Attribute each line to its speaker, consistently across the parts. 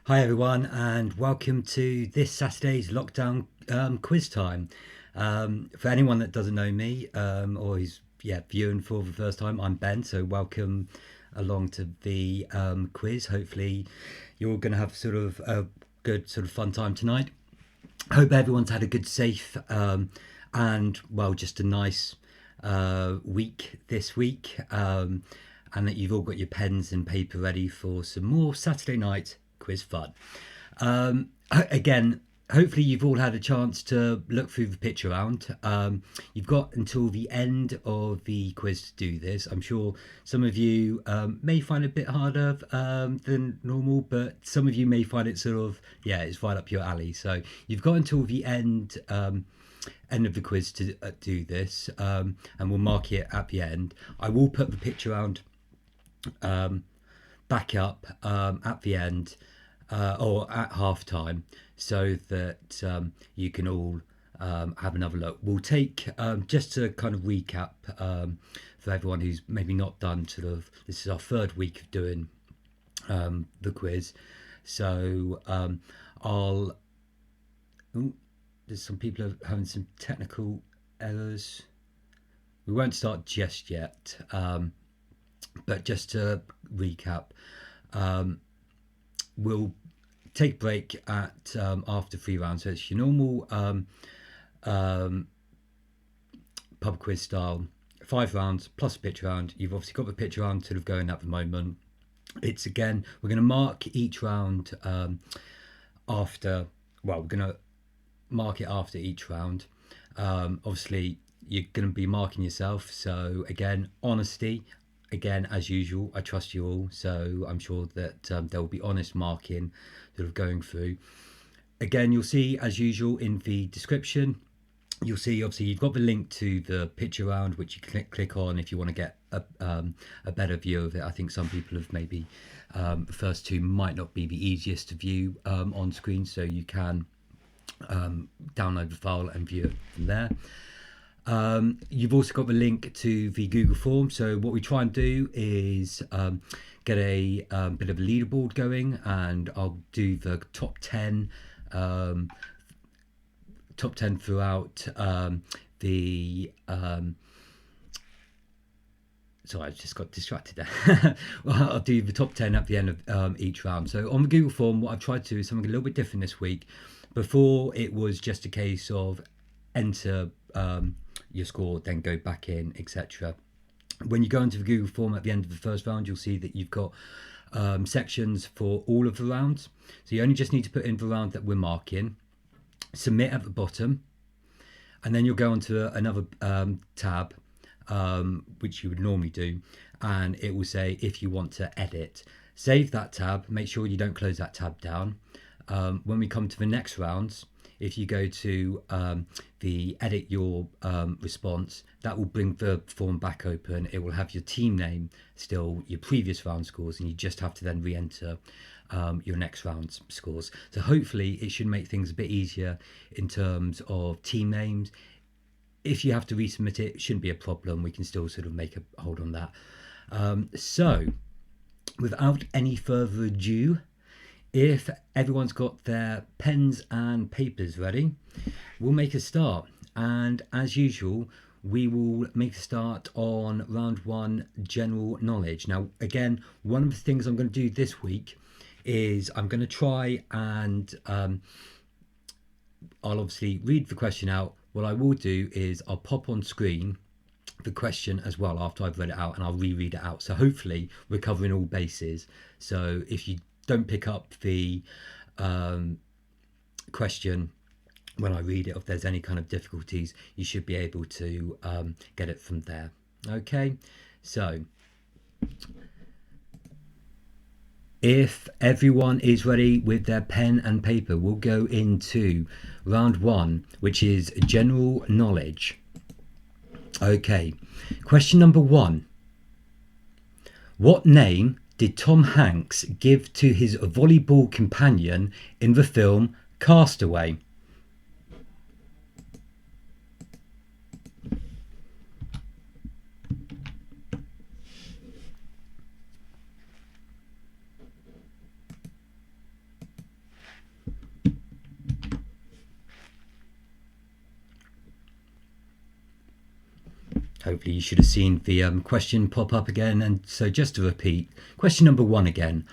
Speaker 1: Hi everyone, and welcome to this Saturday's lockdown quiz time. For anyone that doesn't know me or is viewing for the first time, I'm Ben. So welcome along to the quiz. Hopefully, you're going to have sort of a good sort of fun time tonight. Hope everyone's had a good, safe, and well, just a nice week this week, and that you've all got your pens and paper ready for some more Saturday night quiz fun. Again, hopefully you've all had a chance to look through the pitch around. You've got until the end of the quiz to do this. I'm sure some of you may find it a bit harder than normal, but some of you may find it sort of, it's right up your alley. So you've got until the end of the quiz to do this, and we'll mark it at the end. I will put the pitch around back up at the end or at half time, so that you can all have another look. We'll take just to kind of recap for everyone who's maybe not done sort of, this is our third week of doing the quiz. So there's some people are having some technical errors. We won't start just yet, but just to recap, we'll take a break at after 3 rounds. So it's your normal pub quiz style, 5 rounds plus a pitch round. You've obviously got the pitch round sort of going at the moment. It's again, we're going to mark each round after, well, we're going to mark it after each round. Obviously, you're going to be marking yourself. So again, honesty. Again, as usual, I trust you all, so I'm sure that there will be honest marking sort of going through. Again, you'll see, as usual, in the description, you'll see, obviously, you've got the link to the pitch around, which you can click on if you want to get a better view of it. I think some people have maybe, the first two might not be the easiest to view on screen, so you can download the file and view it from there. You've also got the link to the Google form. So what we try and do is get a bit of a leaderboard going, and I'll do the top 10 throughout the sorry, I just got distracted there. Well, I'll do the top 10 at the end of each round. So on the Google form, what I've tried to do is something a little bit different this week. Before, it was just a case of enter your score, then go back in, etc. When you go into the Google form at the end of the first round, you'll see that you've got sections for all of the rounds. So you only just need to put in the round that we're marking, submit at the bottom, and then you'll go onto another tab, which you would normally do, and it will say if you want to edit. Save that tab, make sure you don't close that tab down. When we come to the next rounds, if you go to the edit your response, that will bring the form back open. It will have your team name, still your previous round scores, and you just have to then re-enter your next round's scores. So hopefully it should make things a bit easier in terms of team names. If you have to resubmit it, it shouldn't be a problem. We can still sort of make a hold on that. So without any further ado, if everyone's got their pens and papers ready, we'll make a start. And as usual, we will make a start on round 1, general knowledge. Now, again, one of the things I'm going to do this week is I'm going to try and I'll obviously read the question out. What I will do is I'll pop on screen the question as well after I've read it out, and I'll reread it out. So hopefully we're covering all bases. So if you don't pick up the question when I read it, if there's any kind of difficulties, you should be able to get it from there. Okay, so if everyone is ready with their pen and paper, we'll go into round 1, which is general knowledge. Okay, question number 1. What name did Tom Hanks give to his volleyball companion in the film Castaway? Hopefully you should have seen the question pop up again. And so just to repeat, question number 1 again.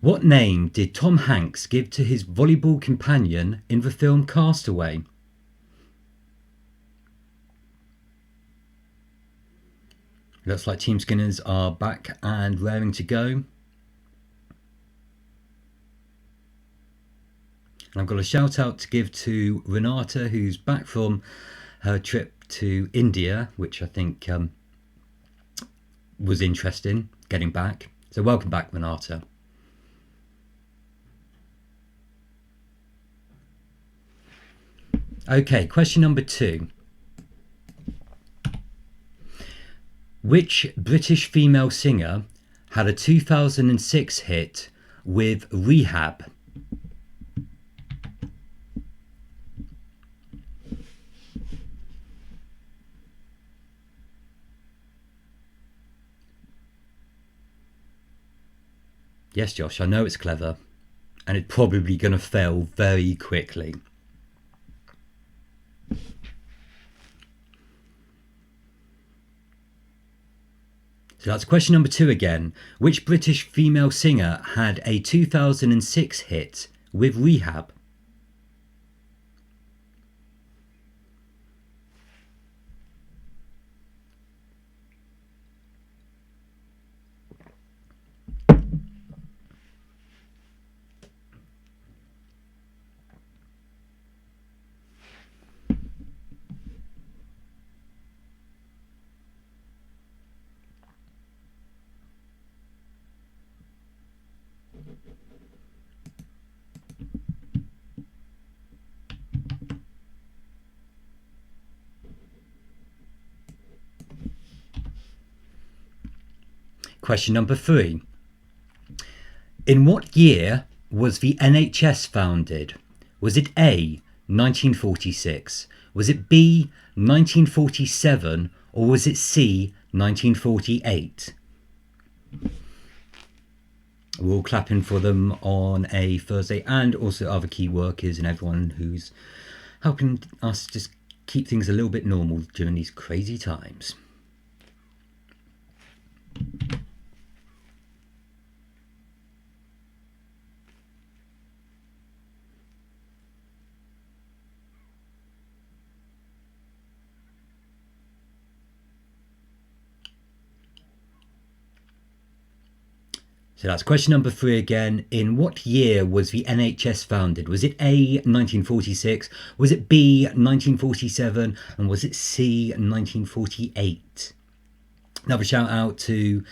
Speaker 1: What name did Tom Hanks give to his volleyball companion in the film Castaway? Looks like Team Skinners are back and raring to go. And I've got a shout out to give to Renata, who's back from her trip to India, which I think was interesting, getting back. So welcome back, Renata. Okay, question number 2. Which British female singer had a 2006 hit with Rehab? Yes, Josh, I know it's clever, and it's probably going to fail very quickly. So that's question number 2 again. Which British female singer had a 2006 hit with Rehab? Question number 3. In what year was the NHS founded? Was it A, 1946? Was it B, 1947? Or was it C, 1948? We're all clapping for them on a Thursday, and also other key workers and everyone who's helping us just keep things a little bit normal during these crazy times. So that's question number 3 again. In what year was the NHS founded? Was it A, 1946? Was it B, 1947? And was it C, 1948? Another shout out to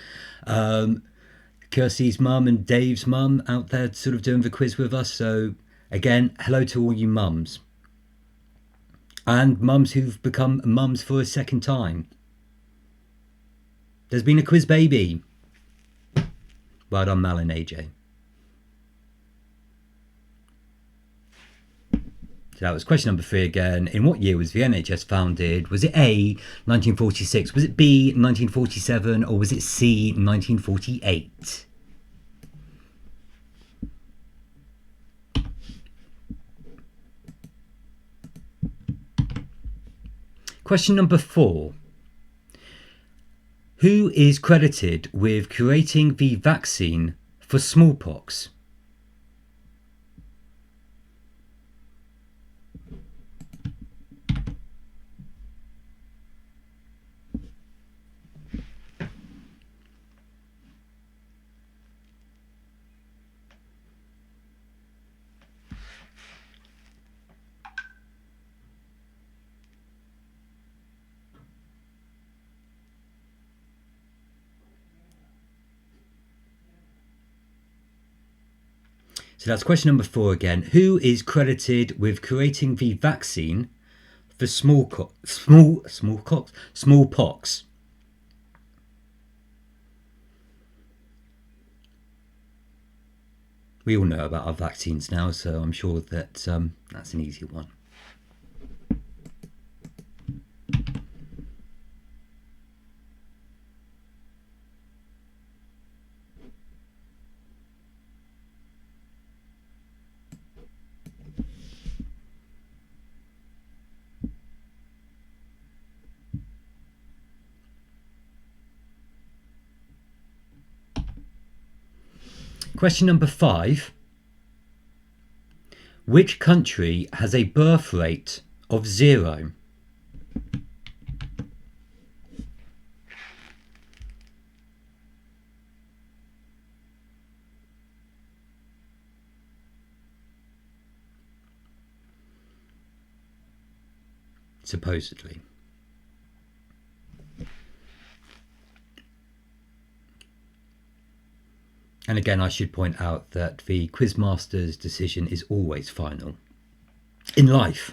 Speaker 1: Kirsty's mum and Dave's mum out there sort of doing the quiz with us. So again, hello to all you mums. And mums who've become mums for a second time. There's been a quiz baby. Well done, Mal and AJ. So that was question number 3 again. In what year was the NHS founded? Was it A, 1946? Was it B, 1947? Or was it C, 1948? Question number 4. Who is credited with creating the vaccine for smallpox? So that's question number 4 again. Who is credited with creating the vaccine for smallpox? We all know about our vaccines now, so I'm sure that that's an easy one. Question number 5. Which country has a birth rate of 0? Supposedly. And again, I should point out that the quizmaster's decision is always final in life.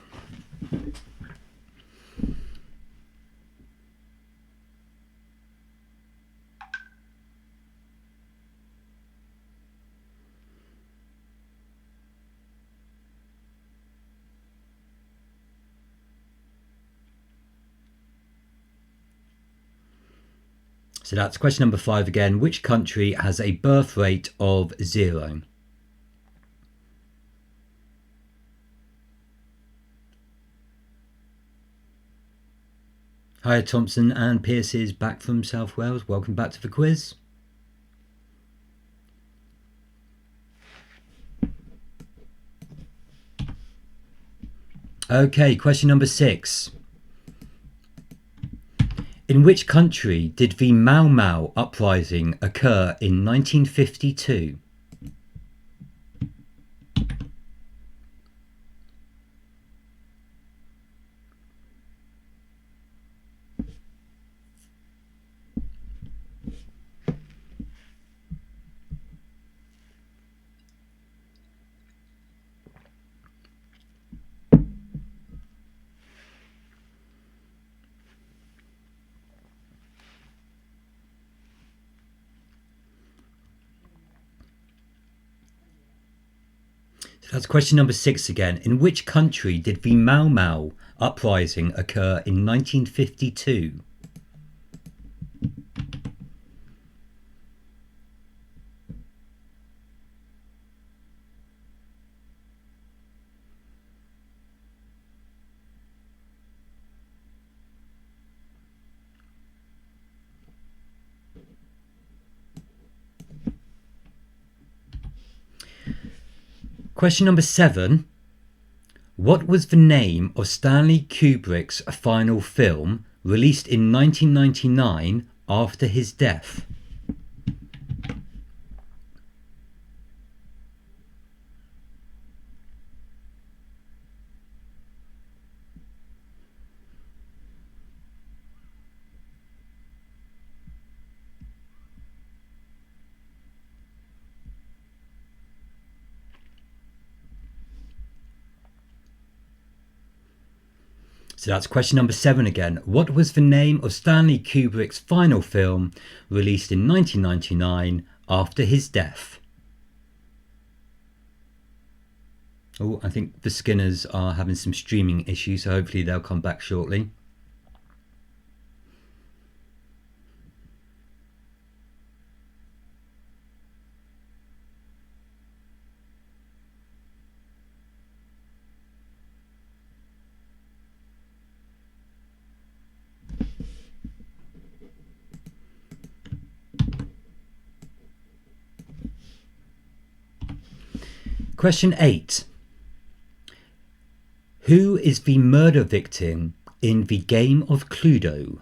Speaker 1: So that's question number 5 again. Which country has a birth rate of 0? Hi, Thompson and Pierce is back from South Wales. Welcome back to the quiz. Okay, question number 6. In which country did the Mau Mau uprising occur in 1952? That's question number 6 again. In which country did the Mau Mau uprising occur in 1952? Question number 7. What was the name of Stanley Kubrick's final film released in 1999 after his death? So that's question number 7 again. What was the name of Stanley Kubrick's final film released in 1999 after his death? Oh, I think the Skinners are having some streaming issues, so hopefully they'll come back shortly. Question 8. Who is the murder victim in the game of Cluedo?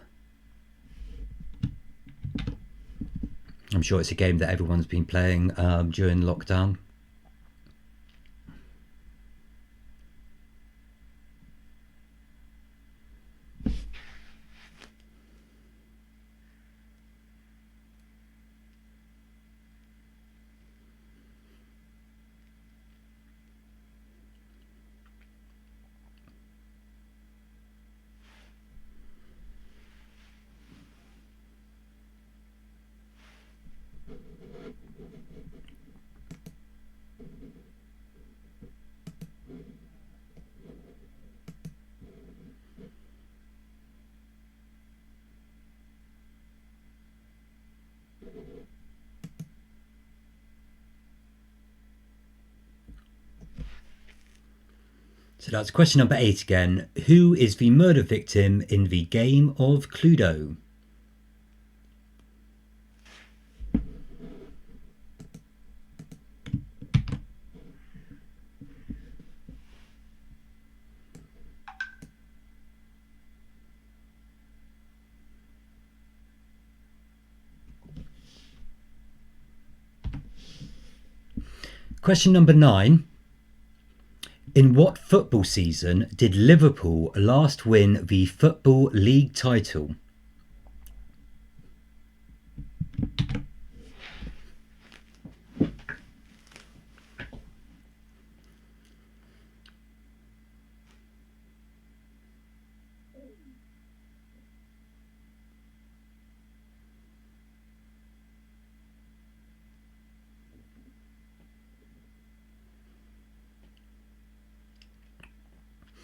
Speaker 1: I'm sure it's a game that everyone's been playing during lockdown. So that's question number 8 again. Who is the murder victim in the game of Cluedo? Question number 9. In what football season did Liverpool last win the Football League title?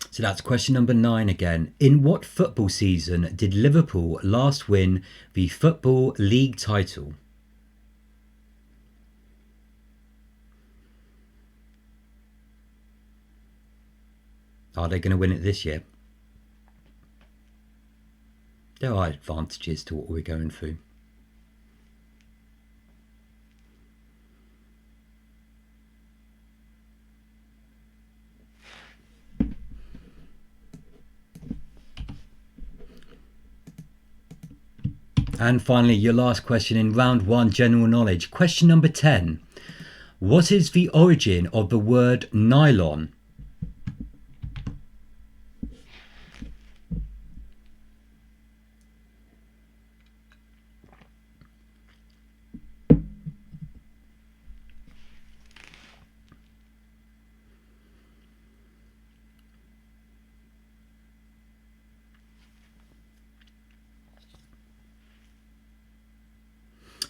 Speaker 1: So that's question number 9 again. In what football season did Liverpool last win the Football League title? Are they going to win it this year? There are advantages to what we're going through. And finally, your last question in round 1, general knowledge. Question number 10. What is the origin of the word nylon?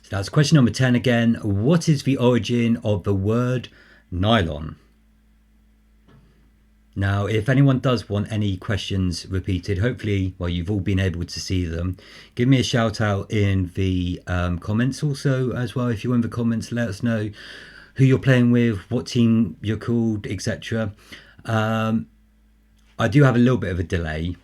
Speaker 1: So that's question number 10 again. What is the origin of the word nylon? Now, if anyone does want any questions repeated, hopefully, well, you've all been able to see them. Give me a shout out in the comments also as well. If you're in the comments, let us know who you're playing with, what team you're called, etc. I do have a little bit of a delay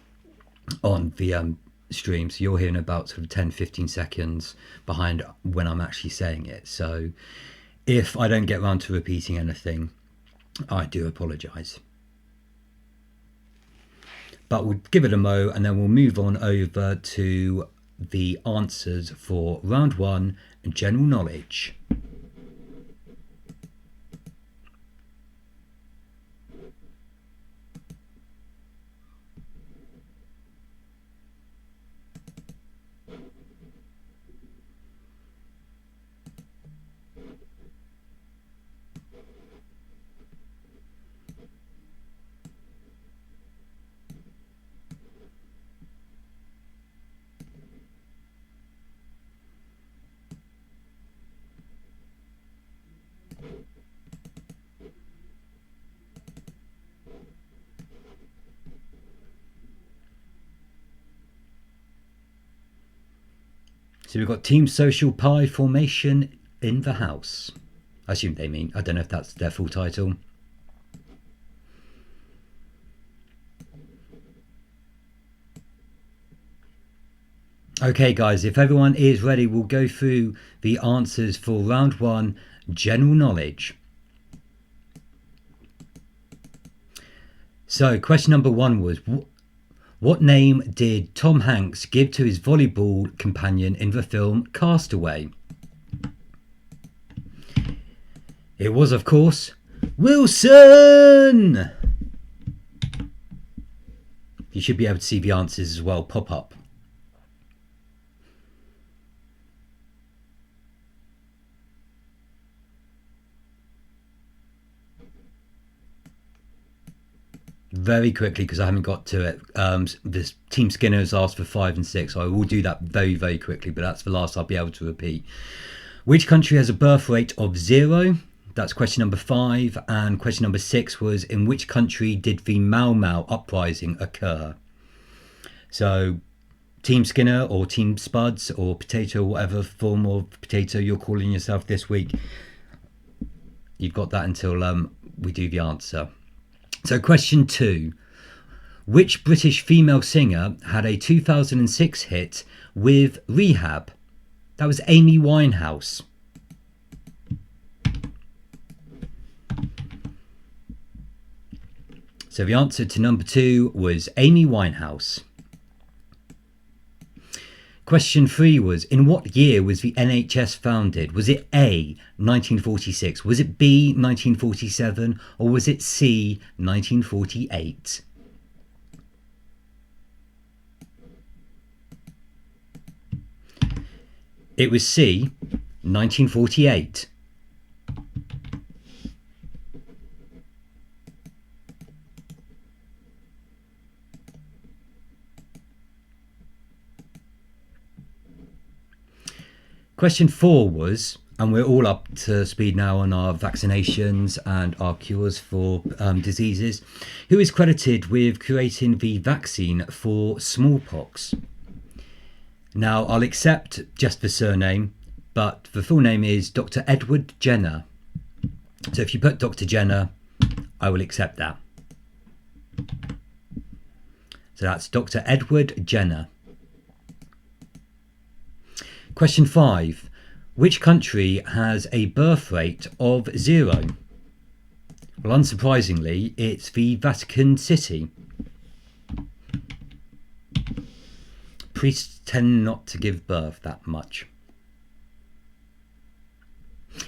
Speaker 1: on the stream, so you're hearing about sort of 10-15 seconds behind when I'm actually saying it. So if I don't get around to repeating anything, I do apologize. But we'll give it a mo and then we'll move on over to the answers for round 1, general knowledge. So we've got Team Social Pie Formation in the house. I assume they mean, I don't know if that's their full title. Okay guys, if everyone is ready, we'll go through the answers for round 1, general knowledge. So question number 1 was, what name did Tom Hanks give to his volleyball companion in the film Castaway? It was, of course, Wilson! You should be able to see the answers as well pop up. Very quickly, because I haven't got to it. This Team Skinner has asked for 5 and 6, so I will do that very, very quickly, but that's the last I'll be able to repeat. Which country has a birth rate of 0? That's question number 5. And question number 6 was, in which country did the Mau Mau uprising occur? So Team Skinner or Team Spuds or Potato, whatever form of potato you're calling yourself this week, you've got that until we do the answer. So question 2, which British female singer had a 2006 hit with Rehab? That was Amy Winehouse. So the answer to number 2 was Amy Winehouse. Question 3 was, in what year was the NHS founded? Was it A, 1946? Was it B, 1947? Or was it C, 1948? It was C, 1948. Question 4 was, and we're all up to speed now on our vaccinations and our cures for diseases, who is credited with creating the vaccine for smallpox? Now, I'll accept just the surname, but the full name is Dr. Edward Jenner. So if you put Dr. Jenner, I will accept that. So that's Dr. Edward Jenner. Question 5. Which country has a birth rate of 0? Well, unsurprisingly, it's the Vatican City. Priests tend not to give birth that much.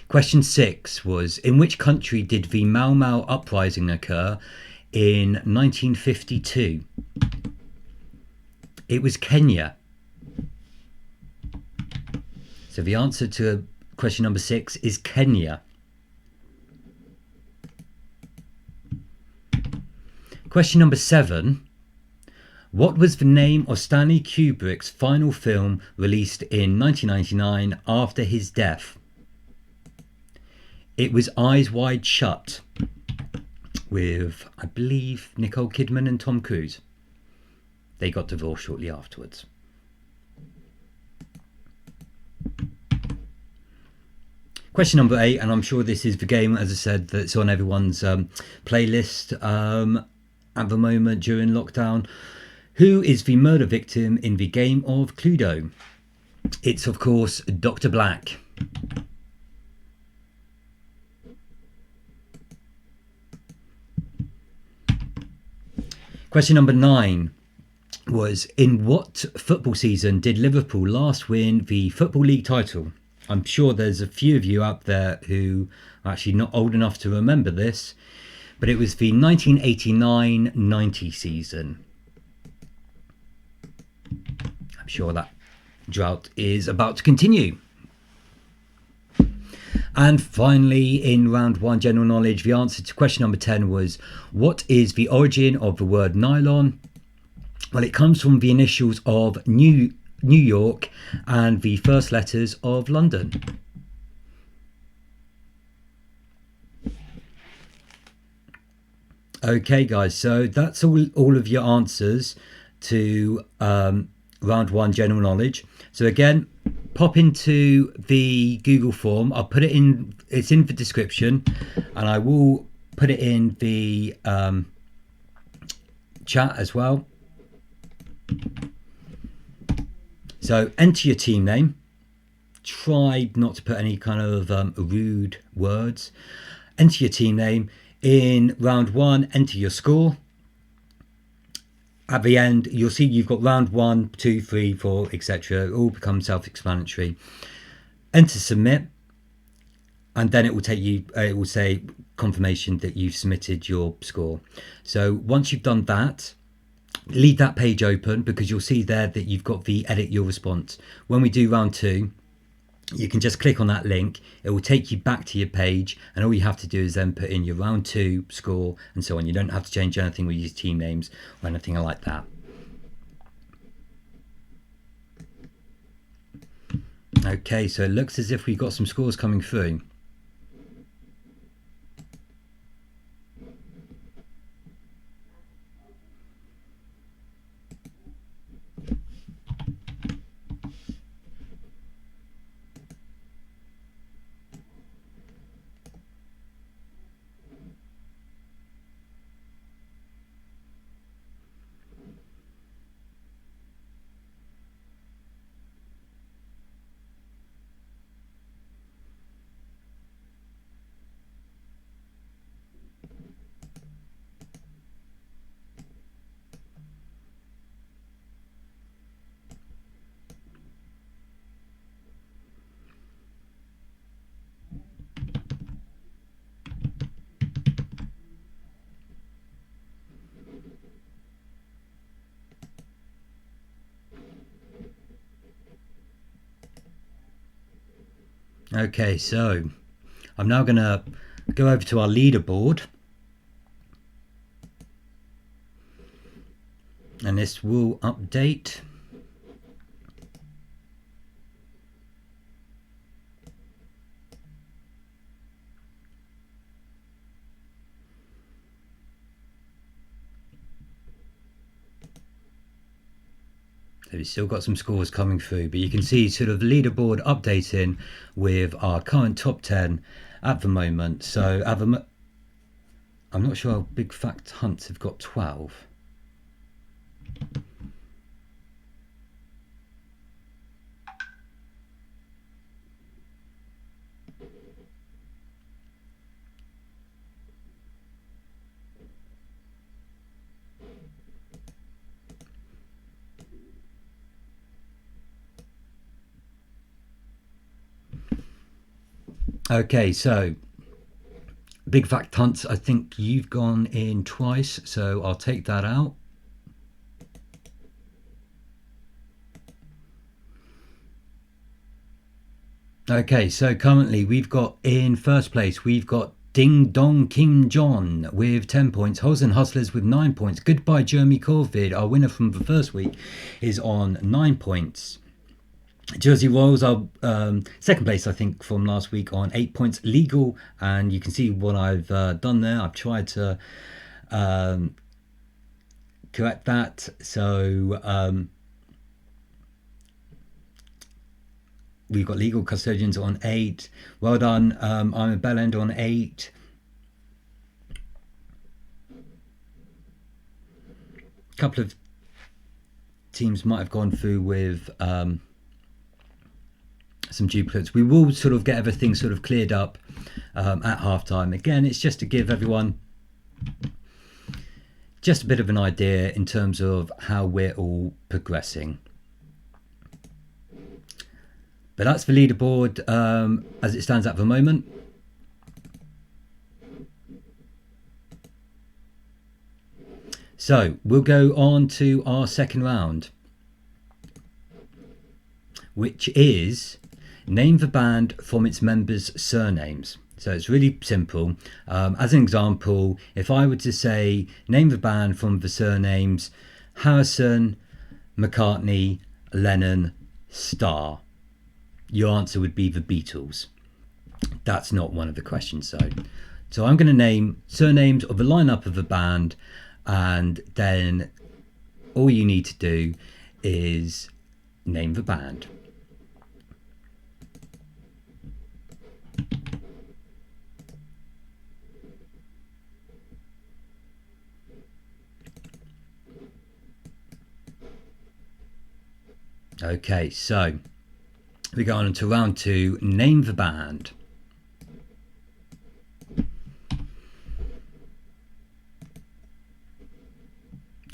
Speaker 1: Question 6 was, in which country did the Mau Mau uprising occur in 1952? It was Kenya. So the answer to question number 6 is Kenya. Question number 7. What was the name of Stanley Kubrick's final film released in 1999 after his death? It was Eyes Wide Shut, with, I believe, Nicole Kidman and Tom Cruise. They got divorced shortly afterwards. Question number 8, and I'm sure this is the game, as I said, that's on everyone's playlist at the moment during lockdown. Who is the murder victim in the game of Cluedo? It's, of course, Dr. Black. Question number 9 was, in what football season did Liverpool last win the Football League title? I'm sure there's a few of you out there who are actually not old enough to remember this, but it was the 1989-90 season. I'm sure that drought is about to continue. And finally, in round 1 general knowledge, the answer to question number 10 was, what is the origin of the word nylon? Well, it comes from the initials of New York and the first letters of London. Okay, guys, so that's all of your answers to round 1 general knowledge. So again, pop into the Google form. I'll put it in, it's in the description, and I will put it in the chat as well. So enter your team name. Try not to put any kind of rude words. Enter your team name. In round 1, enter your score. At the end, you'll see you've got round 1, 2, 3, 4, etc. It all becomes self-explanatory. Enter submit, and then it will take you. It will say confirmation that you've submitted your score. So once you've done that, leave that page open, because you'll see there that you've got the edit your response. When we do round 2, you can just click on that link. It will take you back to your page, and all you have to do is then put in your round 2 score and so on. You don't have to change anything with your team names or anything like that. Okay, so it looks as if we've got some scores coming through. Okay, so I'm now going to go over to our leaderboard, and this will update. So we've still got some scores coming through, but you can see sort of leaderboard updating with our current top 10 at the moment. So I'm not sure how Big Fact Hunts have got 12. Okay, so Big Fact Hunts, I think you've gone in twice, so I'll take that out. Okay, so currently we've got in first place, we've got Ding Dong Kim John with 10 points, Holes and Hustlers with 9 points. Goodbye Jeremy Corvid, our winner from the first week, is on 9 points. Jersey Royals are second place, I think, from last week on 8 points. Legal, and you can see what I've done there. I've tried to correct that. So we've got Legal Custodians on 8. Well done. I'm a Bellend on 8. A couple of teams might have gone through with some duplicates. We will sort of get everything sort of cleared up at halftime. Again, it's just to give everyone just a bit of an idea in terms of how we're all progressing. But that's the leaderboard as it stands at the moment. So we'll go on to our second round, which is name the band from its members' surnames. So it's really simple. As an example, if I were to say name the band from the surnames Harrison, McCartney, Lennon, Starr, your answer would be the Beatles. That's not one of the questions though. So I'm going to name surnames of the lineup of the band, and then all you need to do is name the band. Okay, so we go on to round 2, name the band.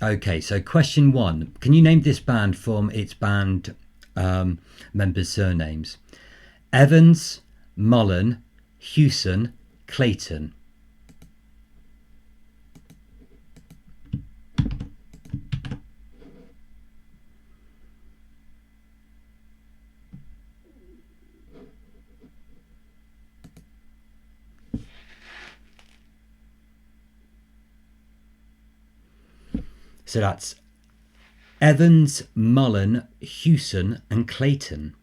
Speaker 1: Okay, so question 1, can you name this band from its band members' surnames? Evans, Mullen, Hewson, Clayton. So that's Evans, Mullen, Hewson and Clayton.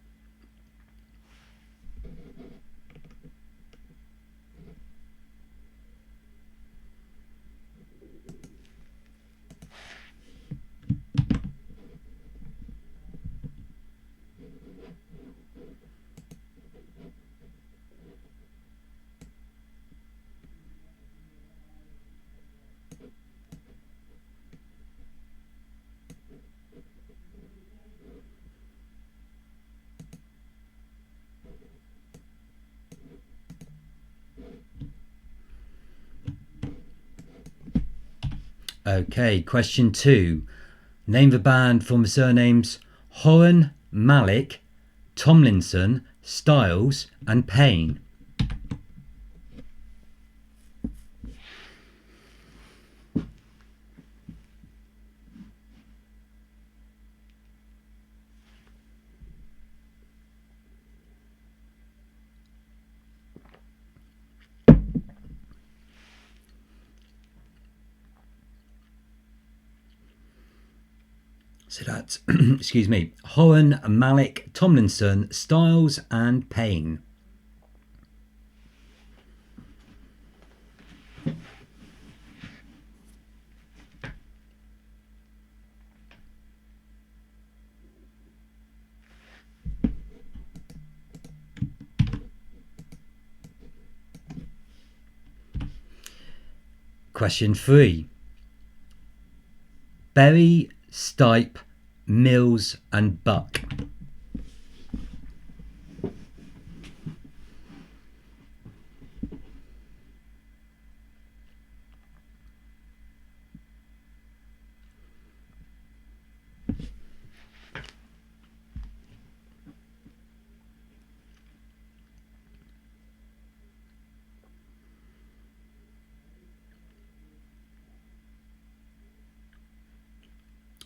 Speaker 1: Okay, question 2. Name the band from the surnames Horan, Malik, Tomlinson, Styles and Payne. So that's, excuse me, Horan, Malik, Tomlinson, Styles and Payne. Question 3. Berry, Stipe, Mills and Buck.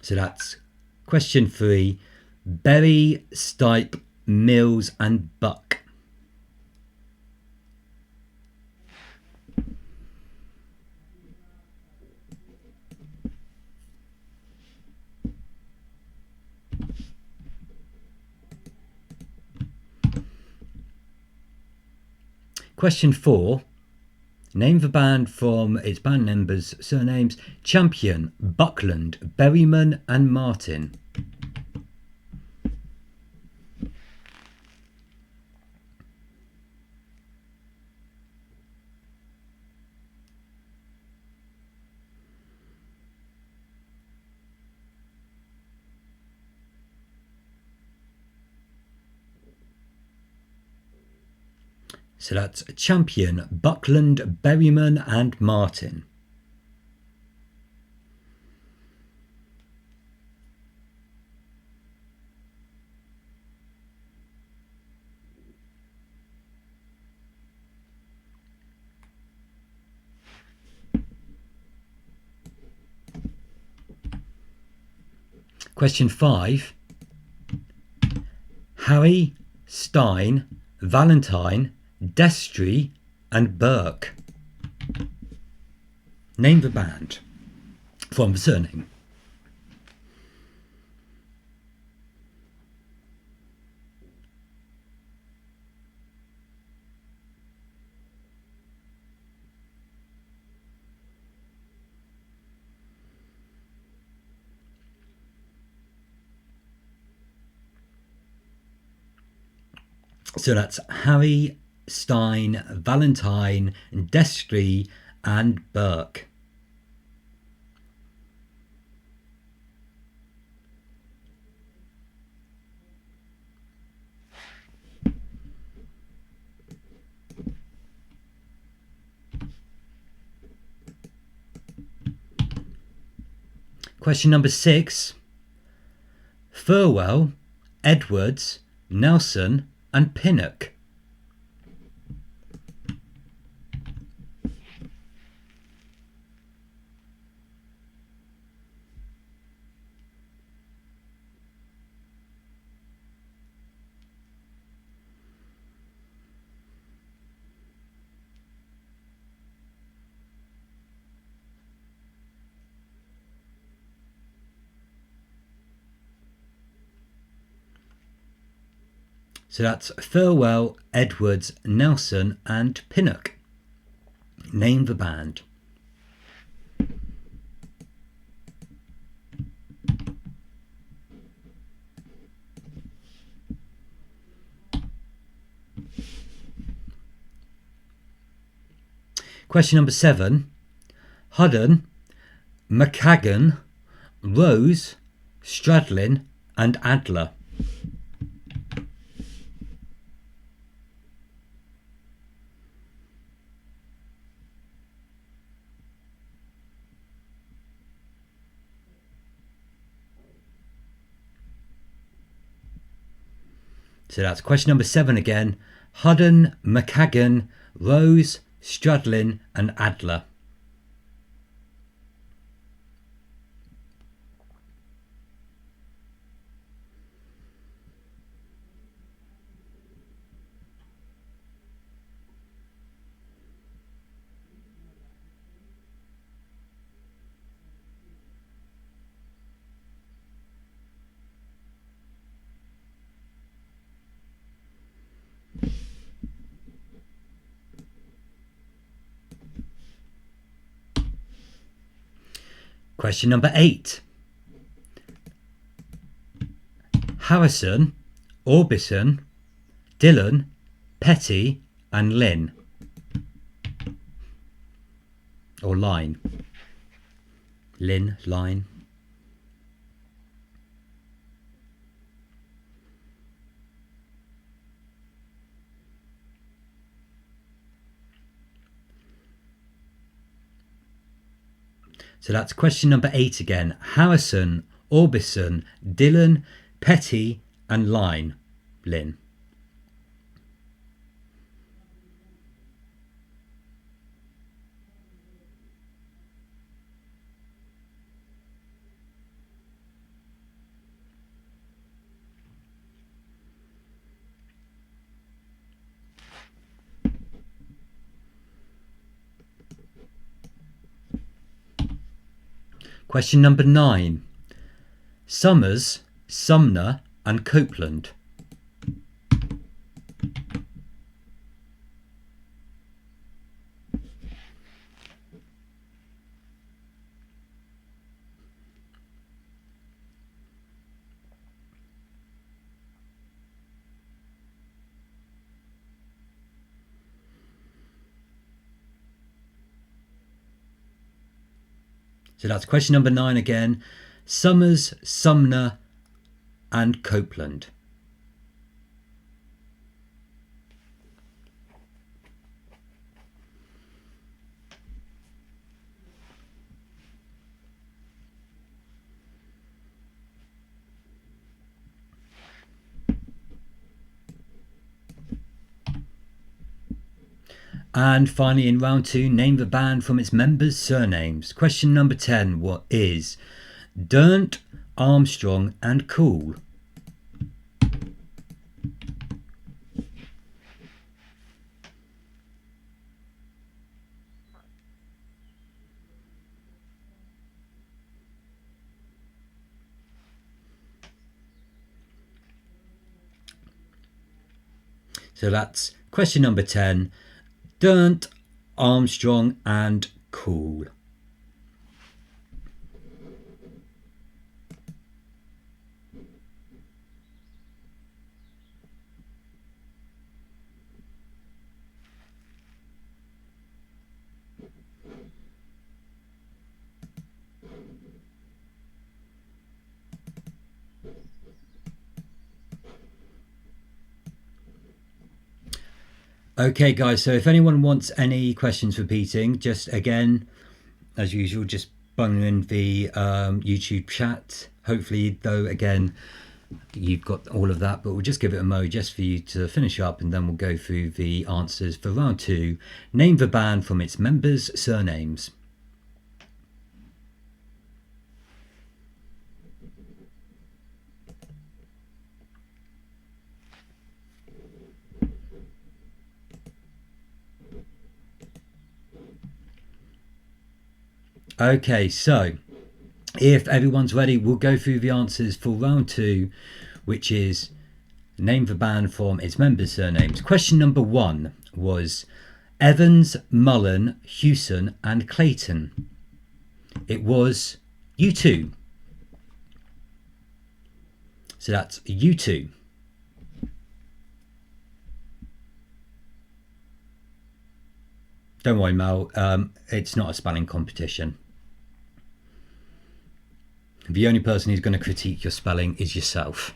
Speaker 1: So that's question 3. Berry, Stipe, Mills and Buck. Question 4. Name the band from its band members' surnames: Champion, Buckland, Berryman and Martin. So that's Champion, Buckland, Berryman and Martin. Question 5. Harry, Stein, Valentine, Destry and Burke. Name the band from the surname. So that's Harry, Stein, Valentine, Destry and Burke. Question number 6. Thirlwell, Edwards, Nelson and Pinnock. So that's Thirlwell, Edwards, Nelson and Pinnock. Name the band. Question number 7. Hudden, McCagan, Rose, Stradlin and Adler. So that's question number 7 again. Hudden, McCagan, Rose, Stradlin and Adler. Question number 8. Harrison, Orbison, Dylan, Petty and Lynn. Or Line. Lynn, Line. So that's question number 8 again. Harrison, Orbison, Dylan, Petty and Line. Lynn. Question number 9. Summers, Sumner and Copeland. So that's question number 9 again. Summers, Sumner and Copeland. And finally, in round 2, name the band from its members' surnames. Question number 10, what is Dirnt, Armstrong and Cool? So that's question number 10. Dirnt, Armstrong and Cool. Okay guys, so if anyone wants any questions repeating, just again, as usual, just bung in the YouTube chat. Hopefully though, again, you've got all of that, but we'll just give it a mo just for you to finish up and then we'll go through the answers for round 2. Name the band from its members' surnames. Okay, so if everyone's ready, we'll go through the answers for round 2, which is name the band from its members' surnames. Question number 1 was Evans, Mullen, Hewson and Clayton. It was U2. So that's U2. Don't worry, Mel, it's not a spelling competition. The only person who's going to critique your spelling is yourself.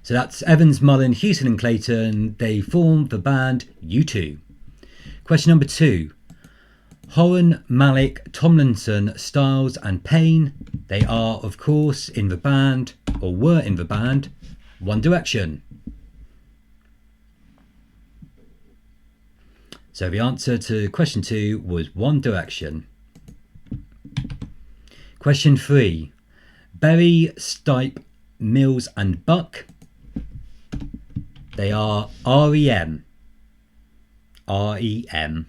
Speaker 1: So that's Evans, Mullen, Hewson and Clayton. They formed the band U2. Question number 2. Horan, Malik, Tomlinson, Styles and Payne. They are, of course, in the band, or were in the band, One Direction. So the answer to question 2 was One Direction. Question 3. Berry, Stipe, Mills and Buck. They are REM. REM.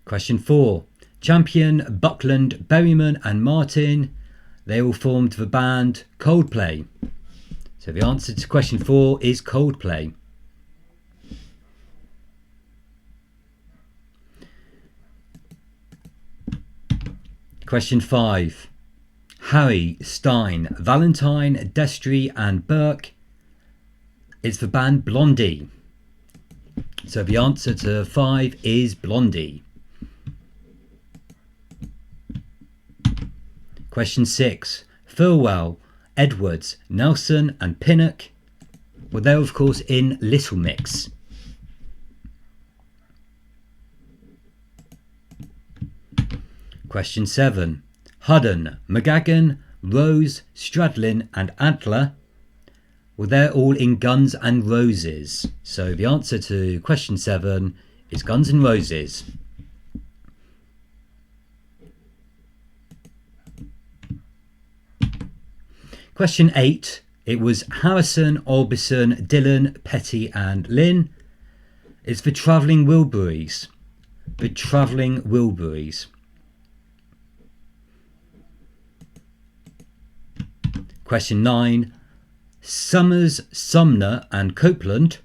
Speaker 1: Question 4. Champion, Buckland, Berryman and Martin. They all formed the band Coldplay. So the answer to question 4 is Coldplay. Question 5. Harry, Stein, Valentine, Destry and Burke. It's the band Blondie. So the answer to 5 is Blondie. Question 6. Thirlwell, Edwards, Nelson and Pinnock. Well, they're of course in Little Mix. Question 7. Hudden, McGagan, Rose, Stradlin and Adler. Well, they're all in Guns N' Roses. So the answer to question 7 is Guns N' Roses. Question 8. It was Harrison, Orbison, Dylan, Petty and Lynn. It's the Travelling Wilburys. The Travelling Wilburys. Question 9. Summers, Sumner and Copeland.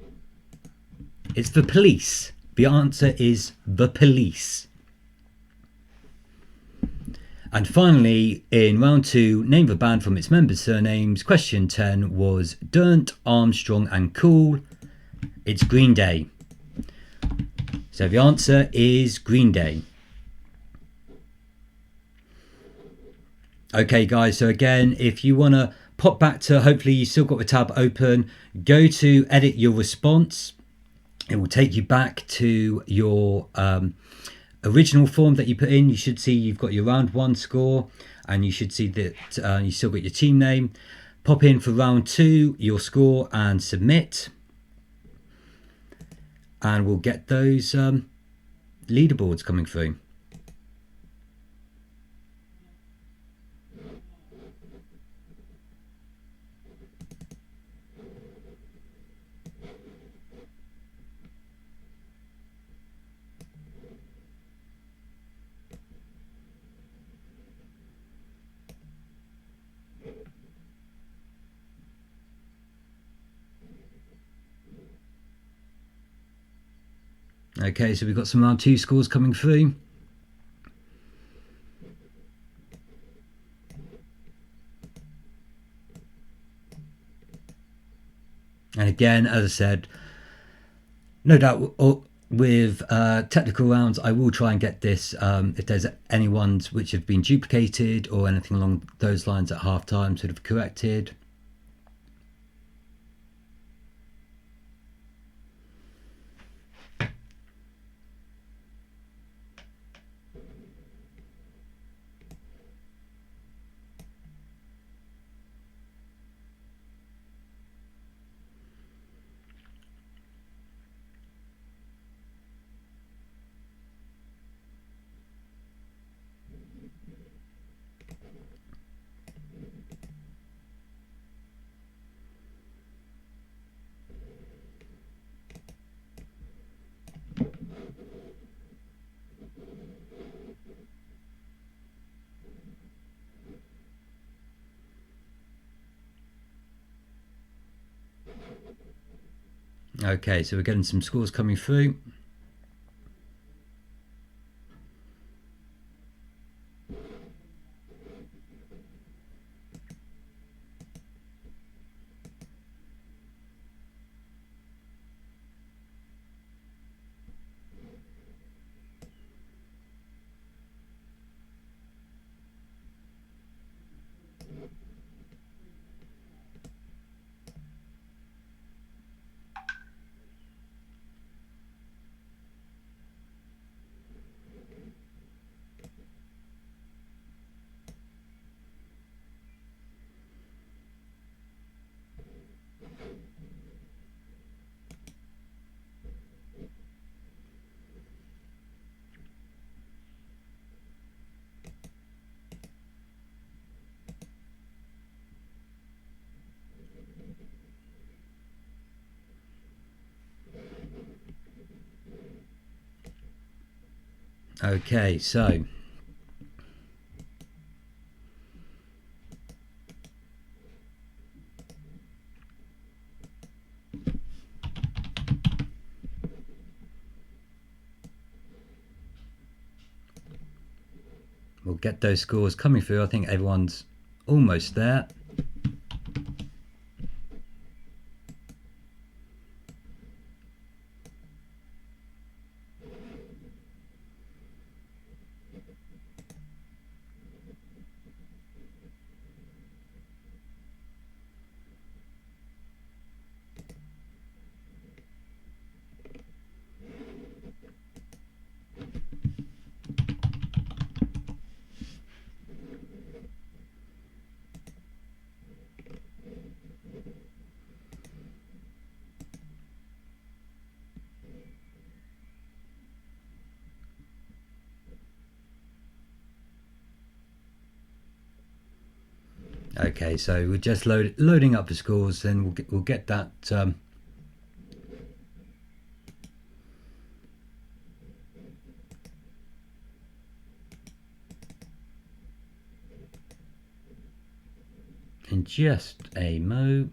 Speaker 1: It's the Police. The answer is the Police. And finally, in round 2, name the band from its members' surnames. Question 10 was Durnt, Armstrong and Cool. It's Green Day. So the answer is Green Day. Okay guys, so again, if you want to pop back to, hopefully you still got the tab open, go to edit your response. It will take you back to your original form that you put in. You should see you've got your round 1 score and you should see that you still got your team name. Pop in for round 2 your score and submit, and we'll get those leaderboards coming through. Okay, so we've got some round 2 scores coming through. And again, as I said, no doubt with technical rounds, I will try and get this, if there's any ones which have been duplicated or anything along those lines at half time, sort of corrected. Okay, so we're getting some scores coming through. Okay, so we'll get those scores coming through. I think everyone's almost there. Okay, so we're just loading up the scores, then we'll get that. In just a mo.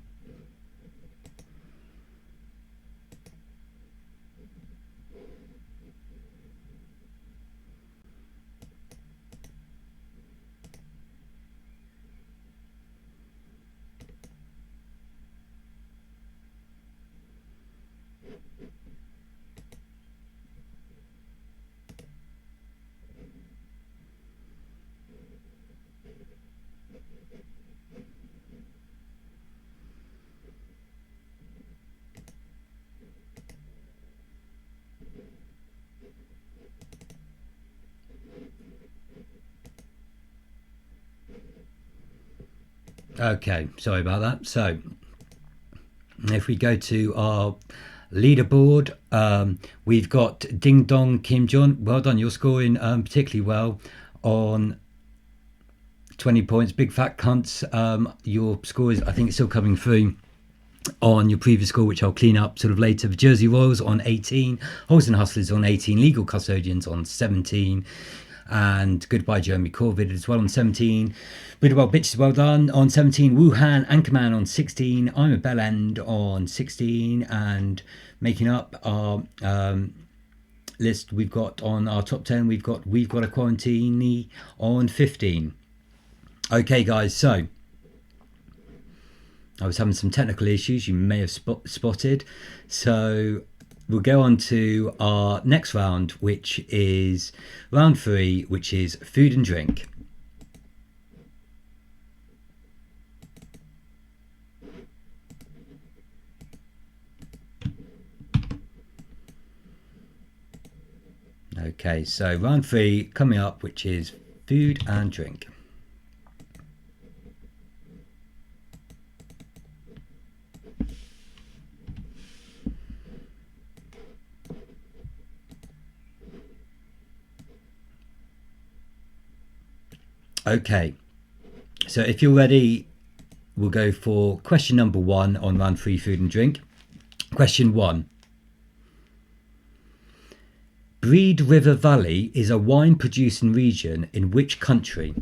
Speaker 1: Okay, sorry about that. So if we go to our leaderboard, we've got Ding Dong Kim Jong. Well done, you're scoring particularly well on 20 points. Big Fat Cunts, your score is, I think it's still coming through on your previous score, which I'll clean up sort of later. The Jersey Royals on 18, Holes and Hustlers on 18, Legal Custodians on 17, and Goodbye Jeremy Corvid as well on 17. Really well bitches, well done on 17. Wuhan Anchorman on 16. I'm a Bell End on 16, and making up our list, we've got on our top 10, we've got a Quarantini on 15. Okay guys, so I was having some technical issues you may have spotted, so we'll go on to our next round, which is round 3, which is food and drink. Okay, so round 3 coming up, which is food and drink. Okay, so if you're ready, we'll go for question number 1 on round 3 food and drink. Question 1. Breed River Valley is a wine producing region in which country?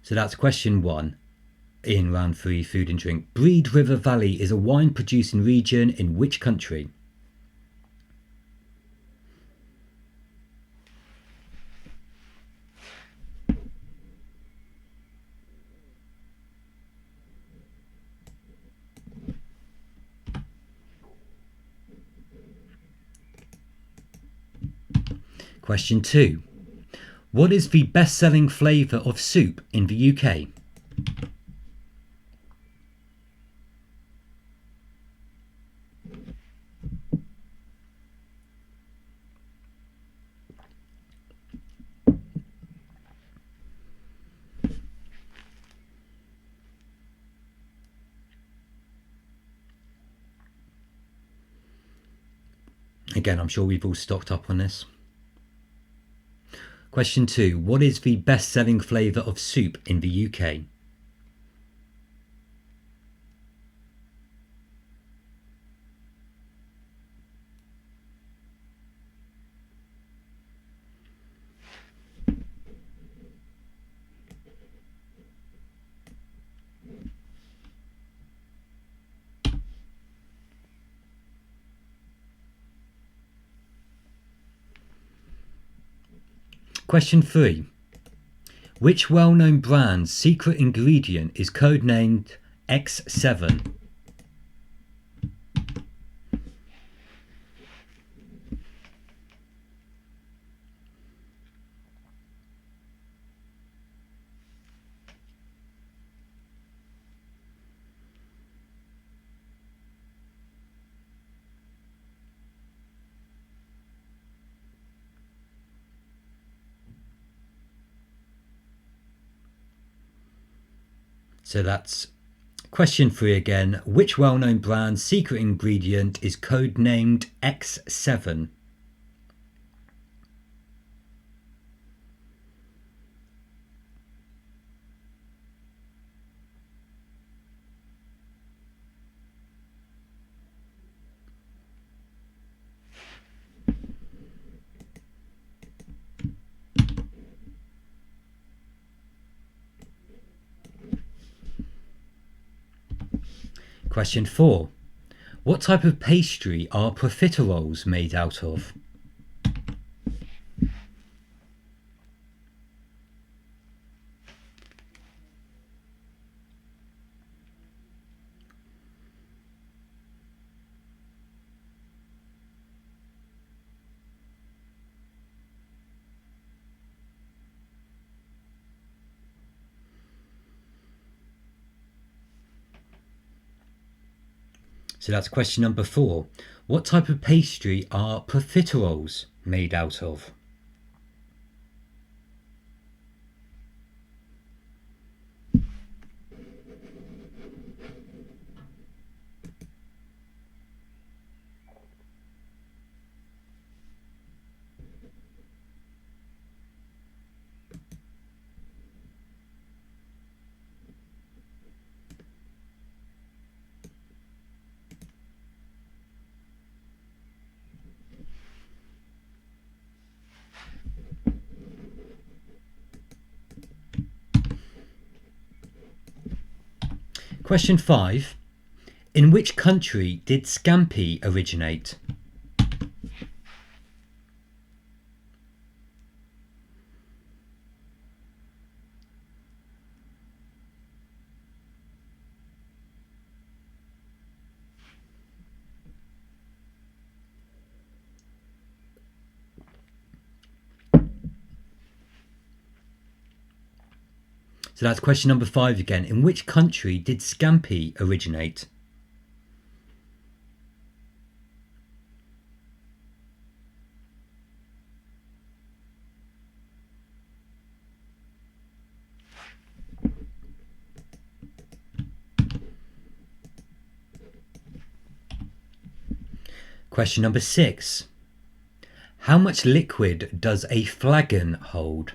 Speaker 1: So that's question 1 in round 3 food and drink. Breed River Valley is a wine producing region in which country? Question 2. What is the best-selling flavour of soup in the UK? Again, I'm sure we've all stocked up on this. Question 2. What is the best-selling flavour of soup in the UK? Question 3. Which well-known brand's secret ingredient is codenamed X7? So that's question 3 again. Which well-known brand's secret ingredient is codenamed X7? Question 4. What type of pastry are profiteroles made out of? So that's question number 4. What type of pastry are profiteroles made out of? Question 5. In which country did Scampi originate? So that's question number 5 again. In which country did Scampi originate? Question number 6. How much liquid does a flagon hold?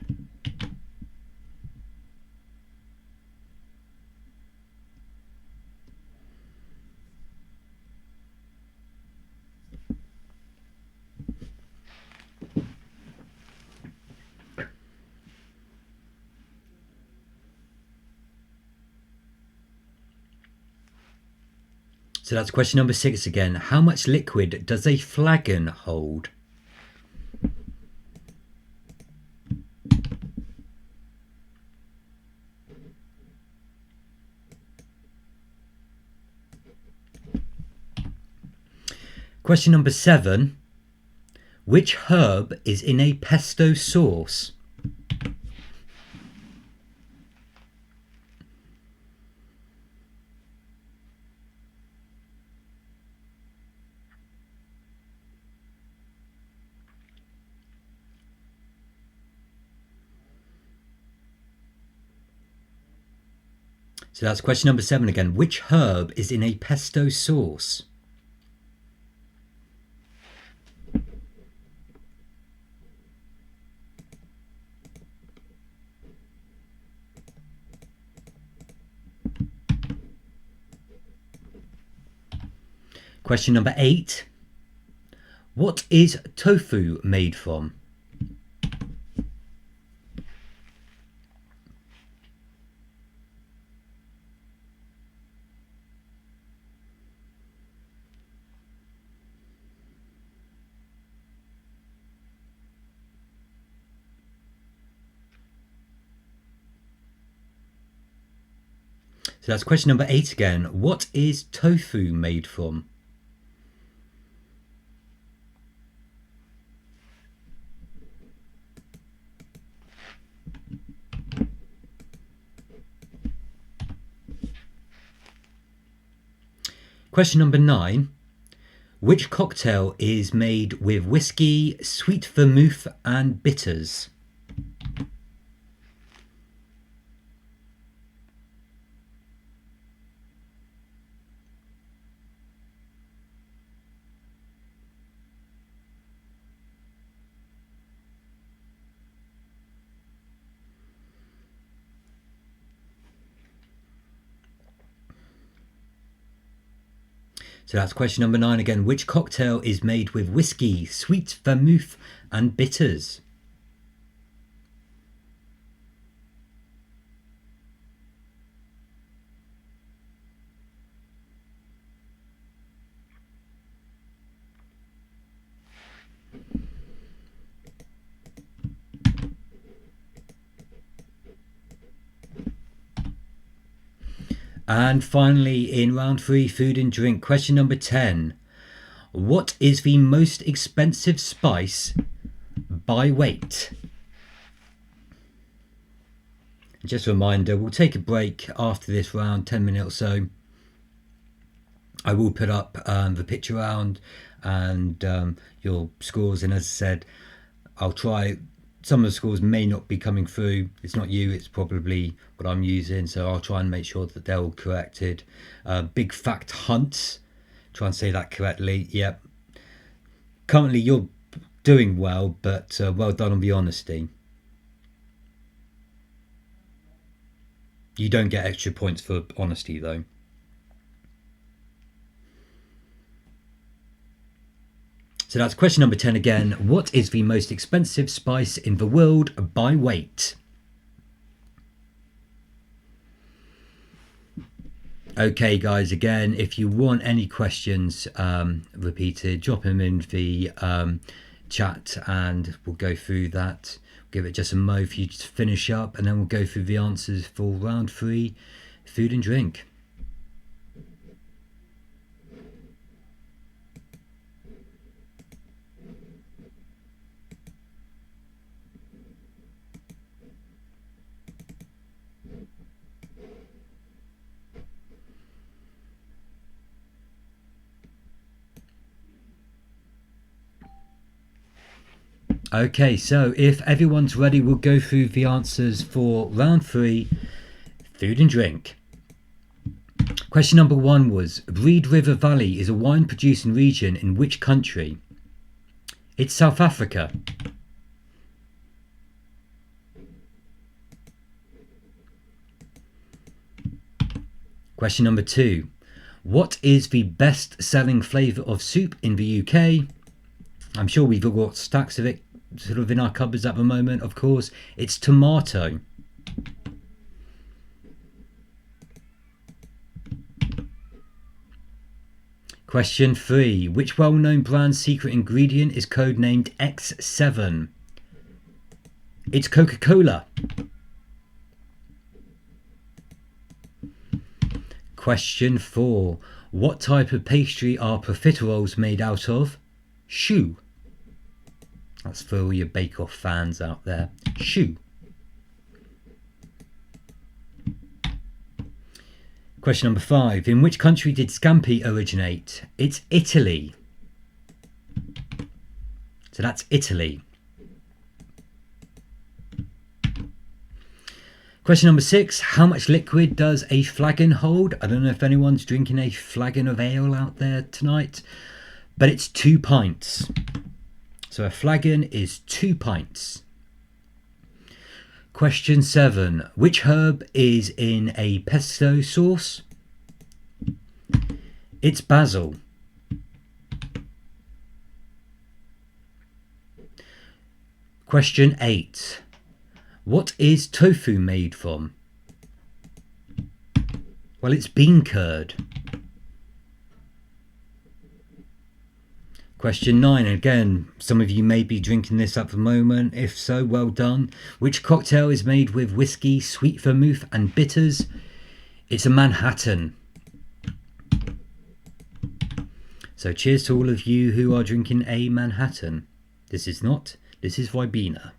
Speaker 1: So that's question number 6 again. How much liquid does a flagon hold? Question number 7. Which herb is in a pesto sauce? So that's question number 7 again. Which herb is in a pesto sauce? Question number 8. What is tofu made from? So that's question number 8 again. What is tofu made from? Question number 9. Which cocktail is made with whiskey, sweet vermouth and bitters? So that's question number 9 again. Which cocktail is made with whiskey, sweet vermouth and bitters? And finally, in round 3, food and drink, question number 10. What is the most expensive spice by weight? Just a reminder, we'll take a break after this round, 10 minutes or so. I will put up the picture round and your scores, and as I said, I'll try. Some of the scores may not be coming through. It's not you, it's probably what I'm using, so I'll try and make sure that they're all corrected. Big fact hunt, try and say that correctly. Yep. Currently you're doing well, but well done on the honesty. You don't get extra points for honesty though. So that's question number 10 again. What is the most expensive spice in the world by weight? Okay guys, again, if you want any questions repeated, drop them in the chat and we'll go through that. Give it just a mo for you to finish up, and then we'll go through the answers for round 3, food and drink. Okay, so if everyone's ready, we'll go through the answers for round 3, food and drink. Question number 1 was, Reed River Valley is a wine producing region in which country? It's South Africa. Question number 2, what is the best selling flavour of soup in the UK? I'm sure we've all got stacks of it sort of in our cupboards at the moment. Of course, it's tomato. Question 3. Which well-known brand's secret ingredient is codenamed X7? It's Coca-Cola. Question 4. What type of pastry are profiteroles made out of? Choux. That's for all your Bake Off fans out there. Choux. Question number 5. In which country did Scampi originate? It's Italy. So that's Italy. Question number 6. How much liquid does a flagon hold? I don't know if anyone's drinking a flagon of ale out there tonight, but it's 2 pints. So a flagon is 2 pints. Question 7. Which herb is in a pesto sauce? It's basil. Question 8. What is tofu made from? Well, it's bean curd. Question 9, again, some of you may be drinking this at the moment. If so, well done. Which cocktail is made with whiskey, sweet vermouth and bitters? It's a Manhattan. So cheers to all of you who are drinking a Manhattan. This is not, this is Ribena.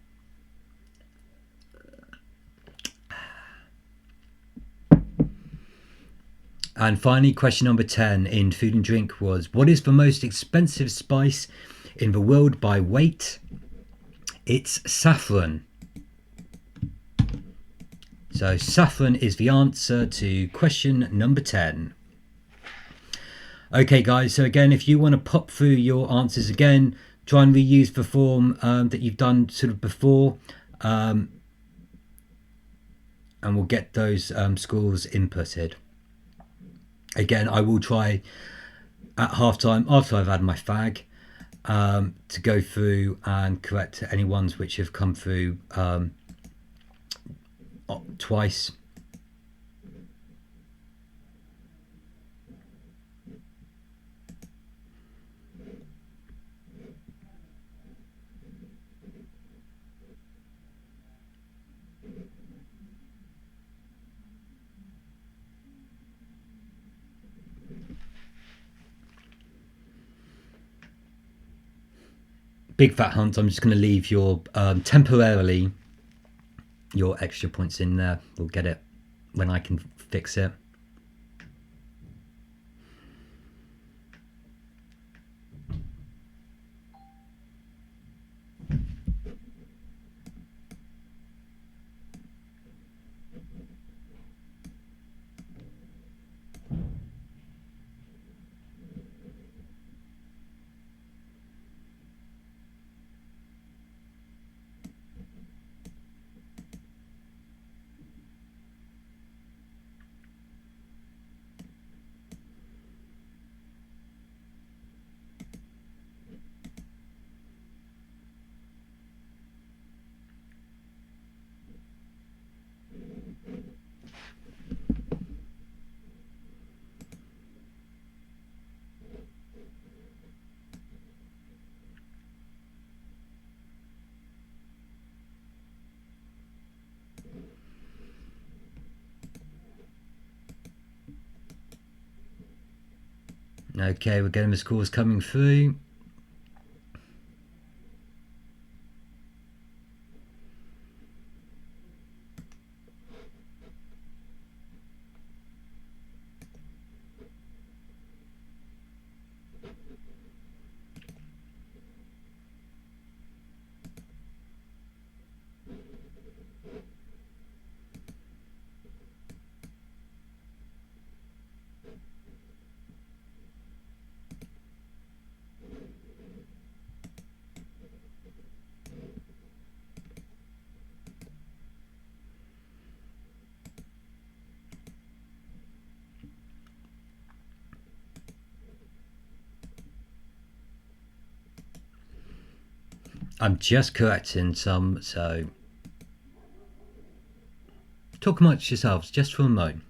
Speaker 1: And finally, question number 10 in food and drink was, what is the most expensive spice in the world by weight? It's saffron. So saffron is the answer to question number 10. Okay guys, so again, if you want to pop through your answers again, try and reuse the form that you've done sort of before, and we'll get those scores inputted. Again, I will try at halftime, after I've had my fag, to go through and correct any ones which have come through twice. Big Fat Hunt, I'm just going to leave your temporarily your extra points in there. We'll get it when I can fix it. Okay, we're getting the scores coming through. I'm just correcting some, so talk amongst yourselves just for a moment.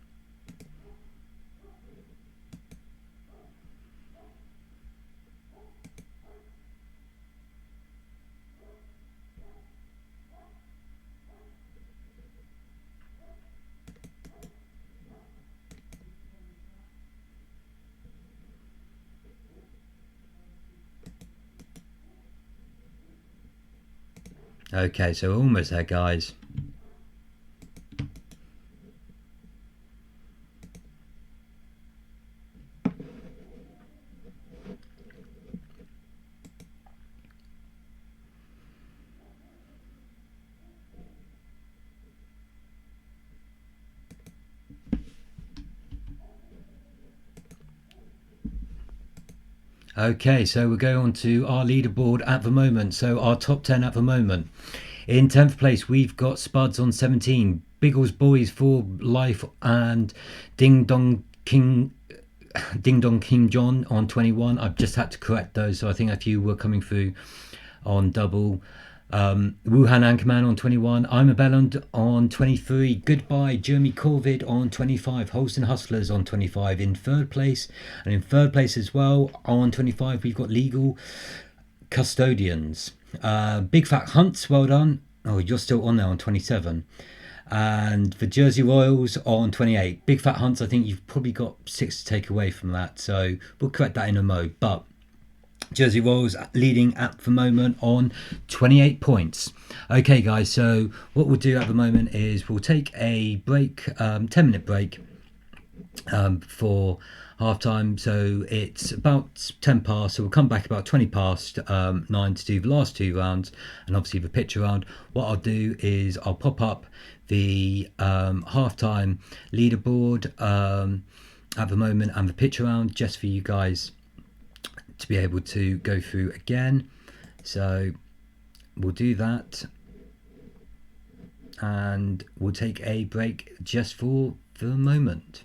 Speaker 1: Okay, so we're almost there, guys. Okay, so we're going on to our leaderboard at the moment. So our top 10 at the moment. In 10th place, we've got Spuds on 17, Biggles Boys for Life, and Ding Dong King John on 21. I've just had to correct those, so I think a few were coming through on double. Wuhan Anchorman on 21, I'm a Belland on 23, Goodbye Jeremy Corvid on 25, Holston Hustlers on 25 in third place. And in third place as well on 25 we've got Legal Custodians. Big Fat Hunts, well done. Oh, you're still on there on 27. And the Jersey Royals on 28. Big Fat Hunts, I think you've probably got 6 to take away from that. So we'll correct that in a mo. But Jersey Royals leading at the moment on 28 points. Okay, guys, so what we'll do at the moment is we'll take a break, 10-minute break for half time. So it's about 10 past, so we'll come back about 20 past 9 to do the last 2 rounds and obviously the pitch round. What I'll do is I'll pop up the half-time leaderboard at the moment and the pitch round just for you guys to be able to go through again. So we'll do that and we'll take a break just for the moment.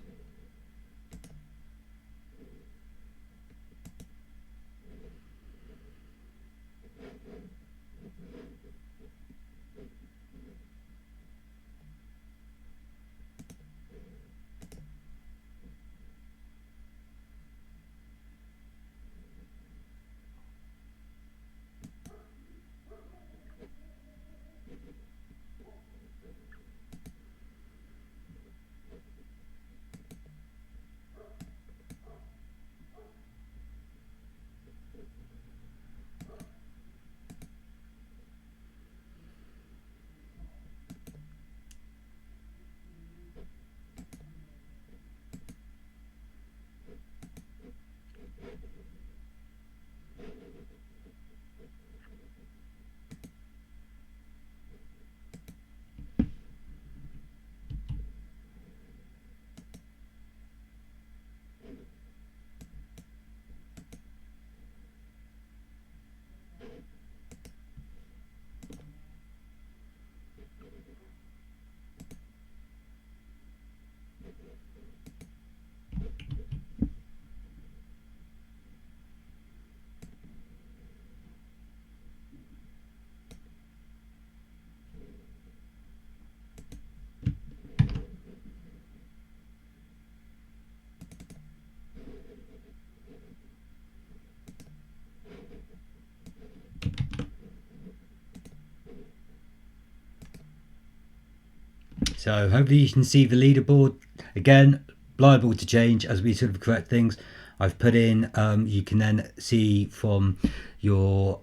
Speaker 1: So hopefully you can see the leaderboard. Again, liable to change as we sort of correct things. I've put in, you can then see from your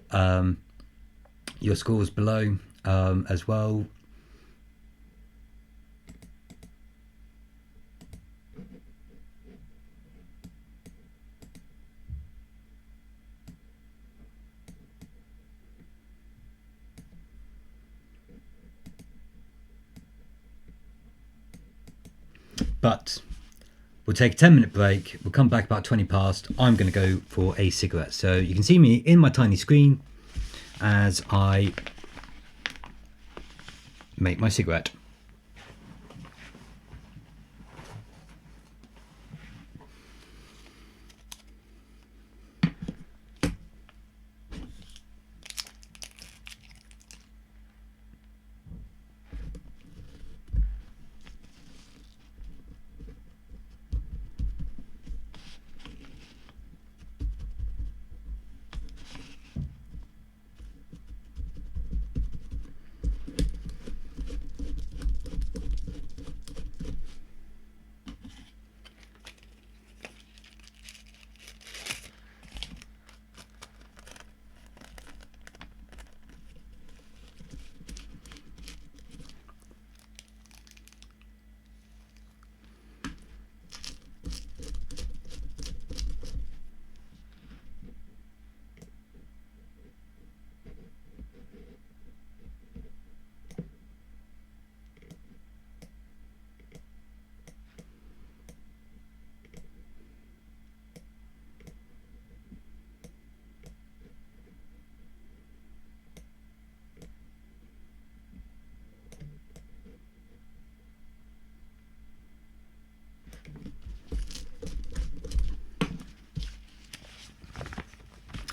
Speaker 1: scores below as well. But we'll take a 10-minute break. We'll come back about 20 past. I'm going to go for a cigarette. So you can see me in my tiny screen as I make my cigarette.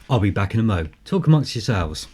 Speaker 1: I'll be back in a mo. Talk amongst yourselves.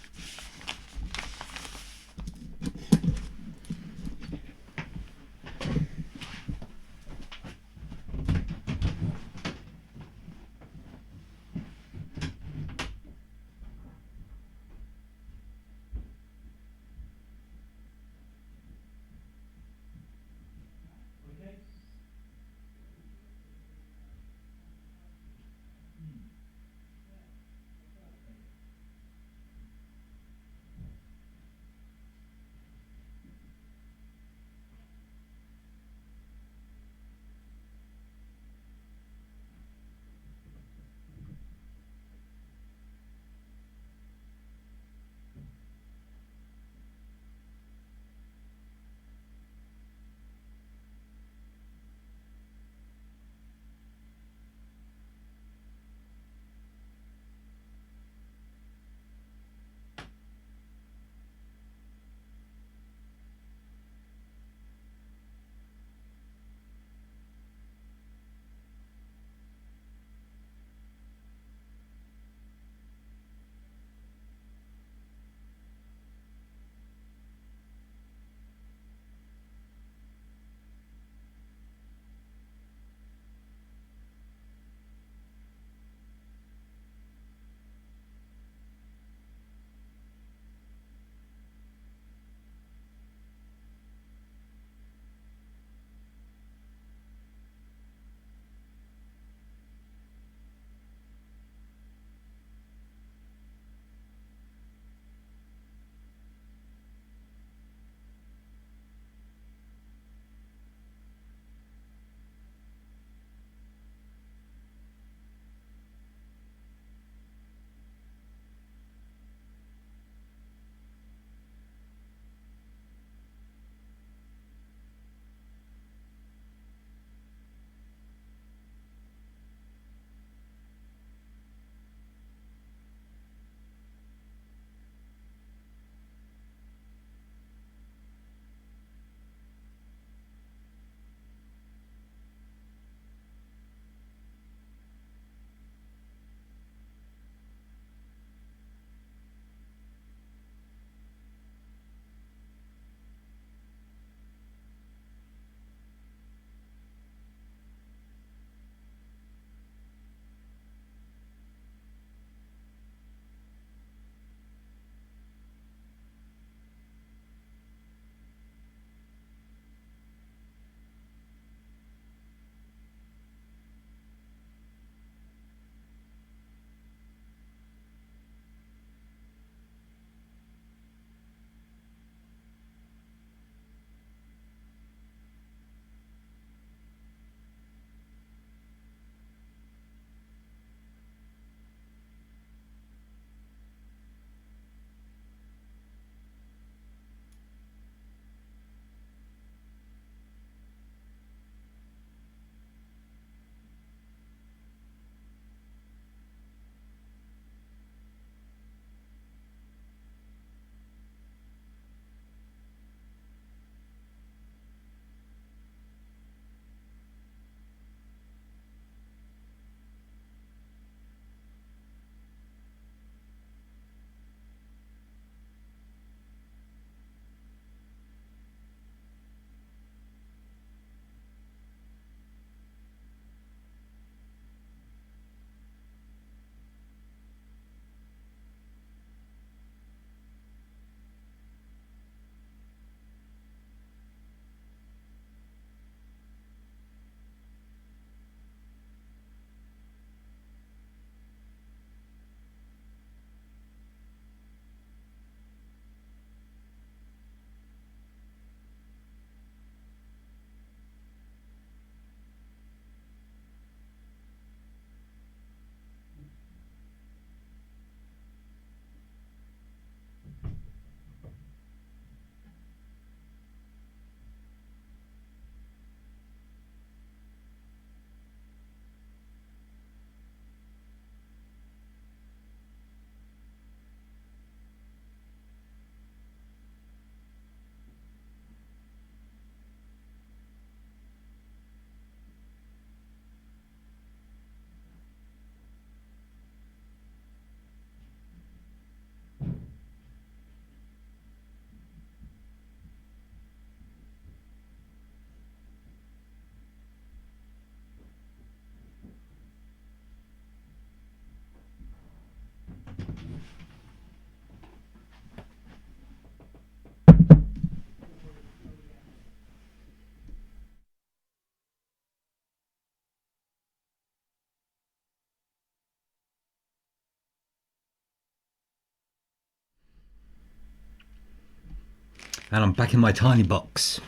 Speaker 1: And I'm back in my tiny box.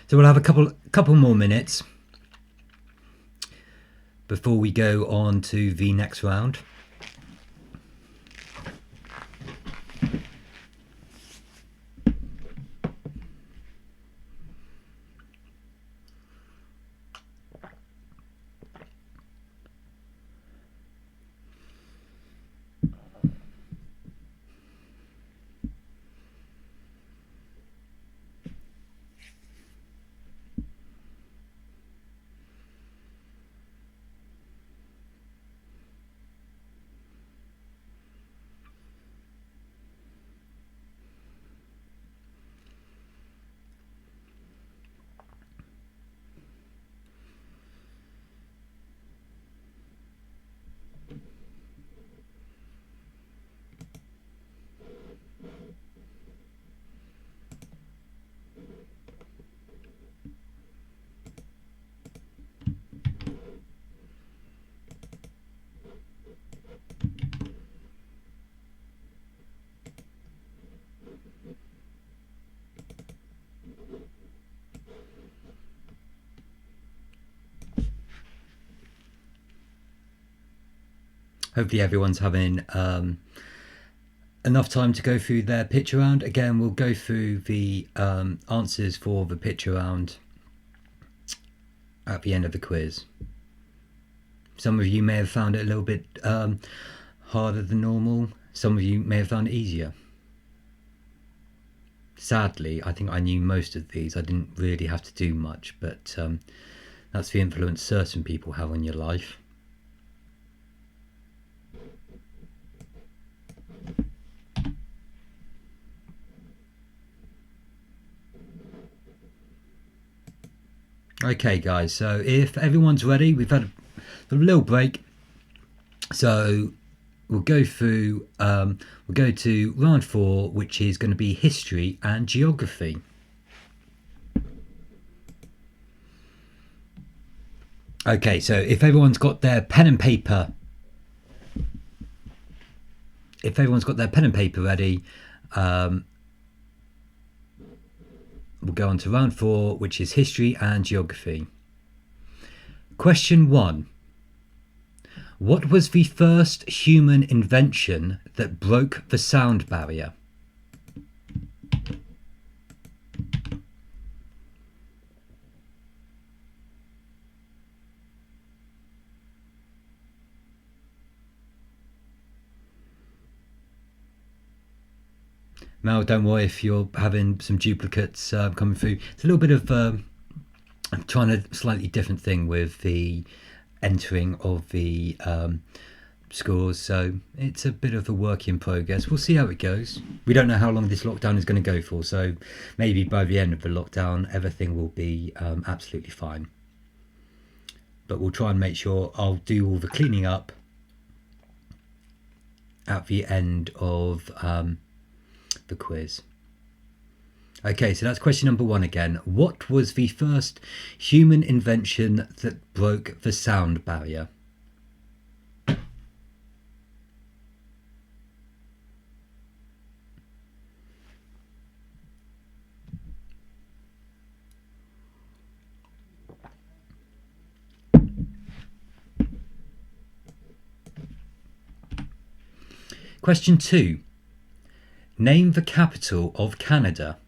Speaker 1: So we'll have a couple more minutes before we go on to the next round. Hopefully everyone's having enough time to go through their picture round. Again, we'll go through the answers for the picture round at the end of the quiz. Some of you may have found it a little bit harder than normal. Some of you may have found it easier. Sadly, I think I knew most of these. I didn't really have to do much, but that's the influence certain people have on your life. Okay guys, so if everyone's ready, we've had a little break, so we'll go through, we'll go to round 4, which is going to be history and geography. Okay, so if everyone's got their pen and paper, ready, we'll go on to round 4, which is history and geography. Question 1. What was the first human invention that broke the sound barrier? Mel, don't worry if you're having some duplicates coming through. It's a little bit of I'm trying a slightly different thing with the entering of the scores, so it's a bit of a work in progress. We'll see how it goes. We don't know how long this lockdown is going to go for, so maybe by the end of the lockdown everything will be absolutely fine. But we'll try and make sure I'll do all the cleaning up at the end of the quiz. Okay, so that's question number 1 again. What was the first human invention that broke the sound barrier? Question 2. Name the capital of Canada.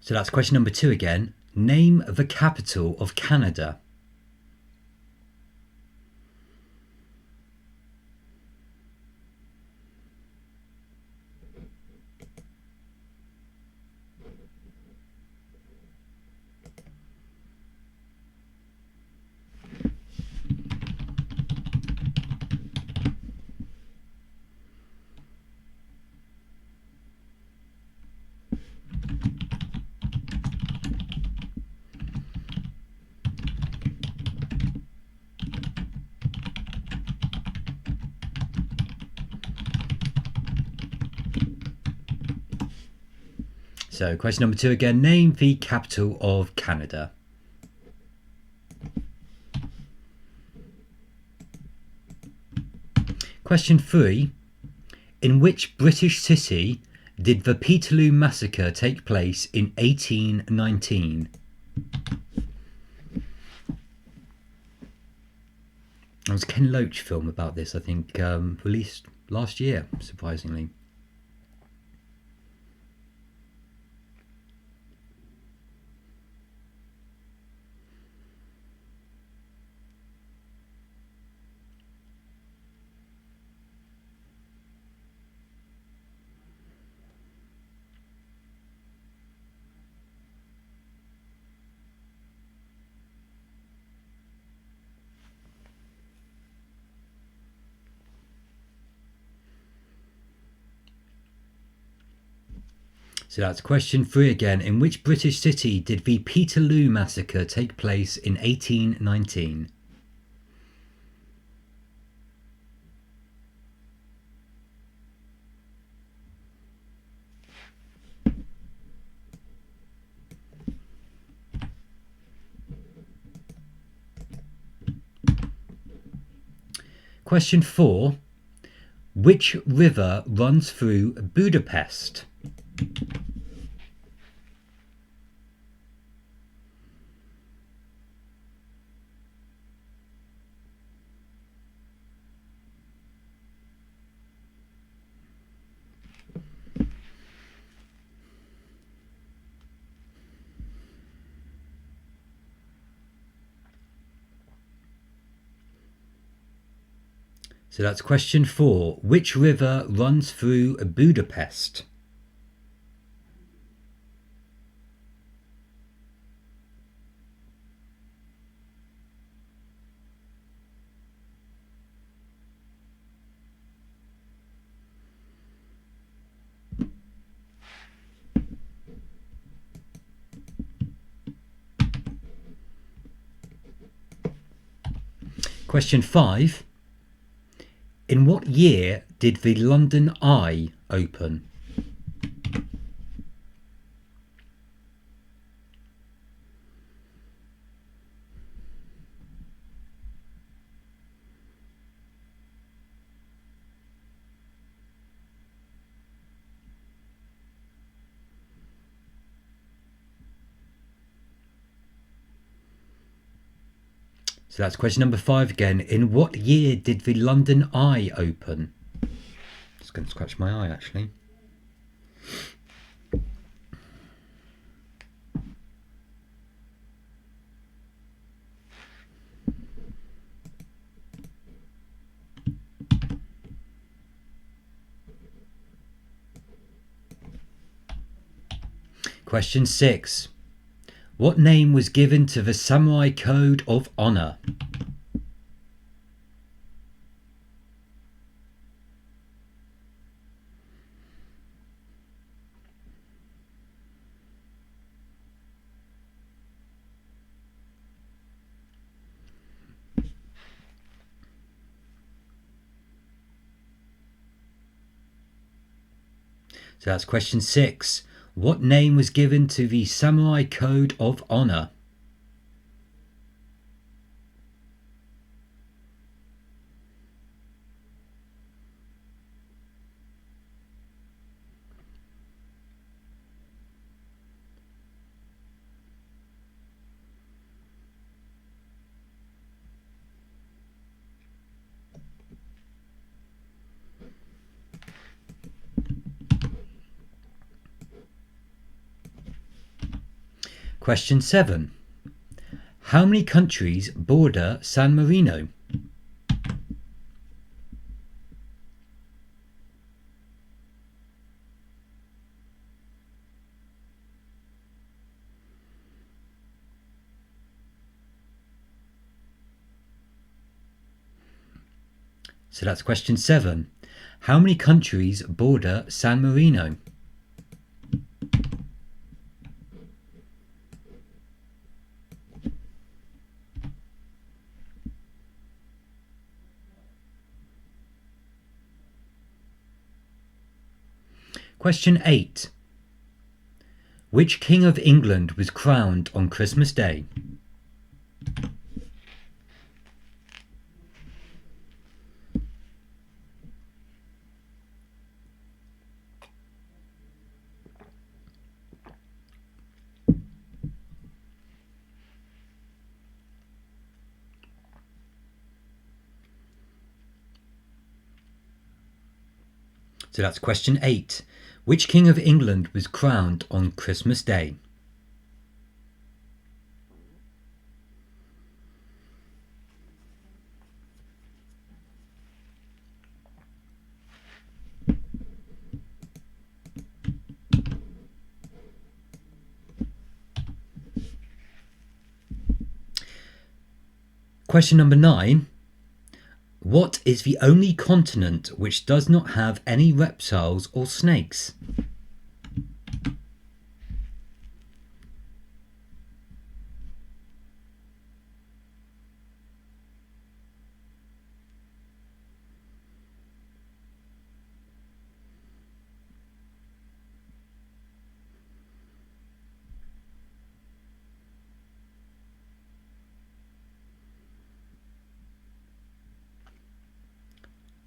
Speaker 1: So that's question number 2 again. Name the capital of Canada. So question number 2 again. Name the capital of Canada. Question 3. In which British city did the Peterloo Massacre take place in 1819? There was a Ken Loach film about this, I think, released last year, surprisingly. So that's question 3 again. In which British city did the Peterloo Massacre take place in 1819? Question 4. Which river runs through Budapest? So that's question 4. Which river runs through Budapest? Question 5. In what year did the London Eye open? So that's question number 5 again. In what year did the London Eye open? Just going to scratch my eye actually. Question 6. What name was given to the Samurai Code of Honor? So that's question 6. What name was given to the Samurai Code of Honor? Question 7. How many countries border San Marino? So that's question 7. How many countries border San Marino? Question 8. Which King of England was crowned on Christmas Day? So that's question 8. Which King of England was crowned on Christmas Day? Question number 9. What is the only continent which does not have any reptiles or snakes?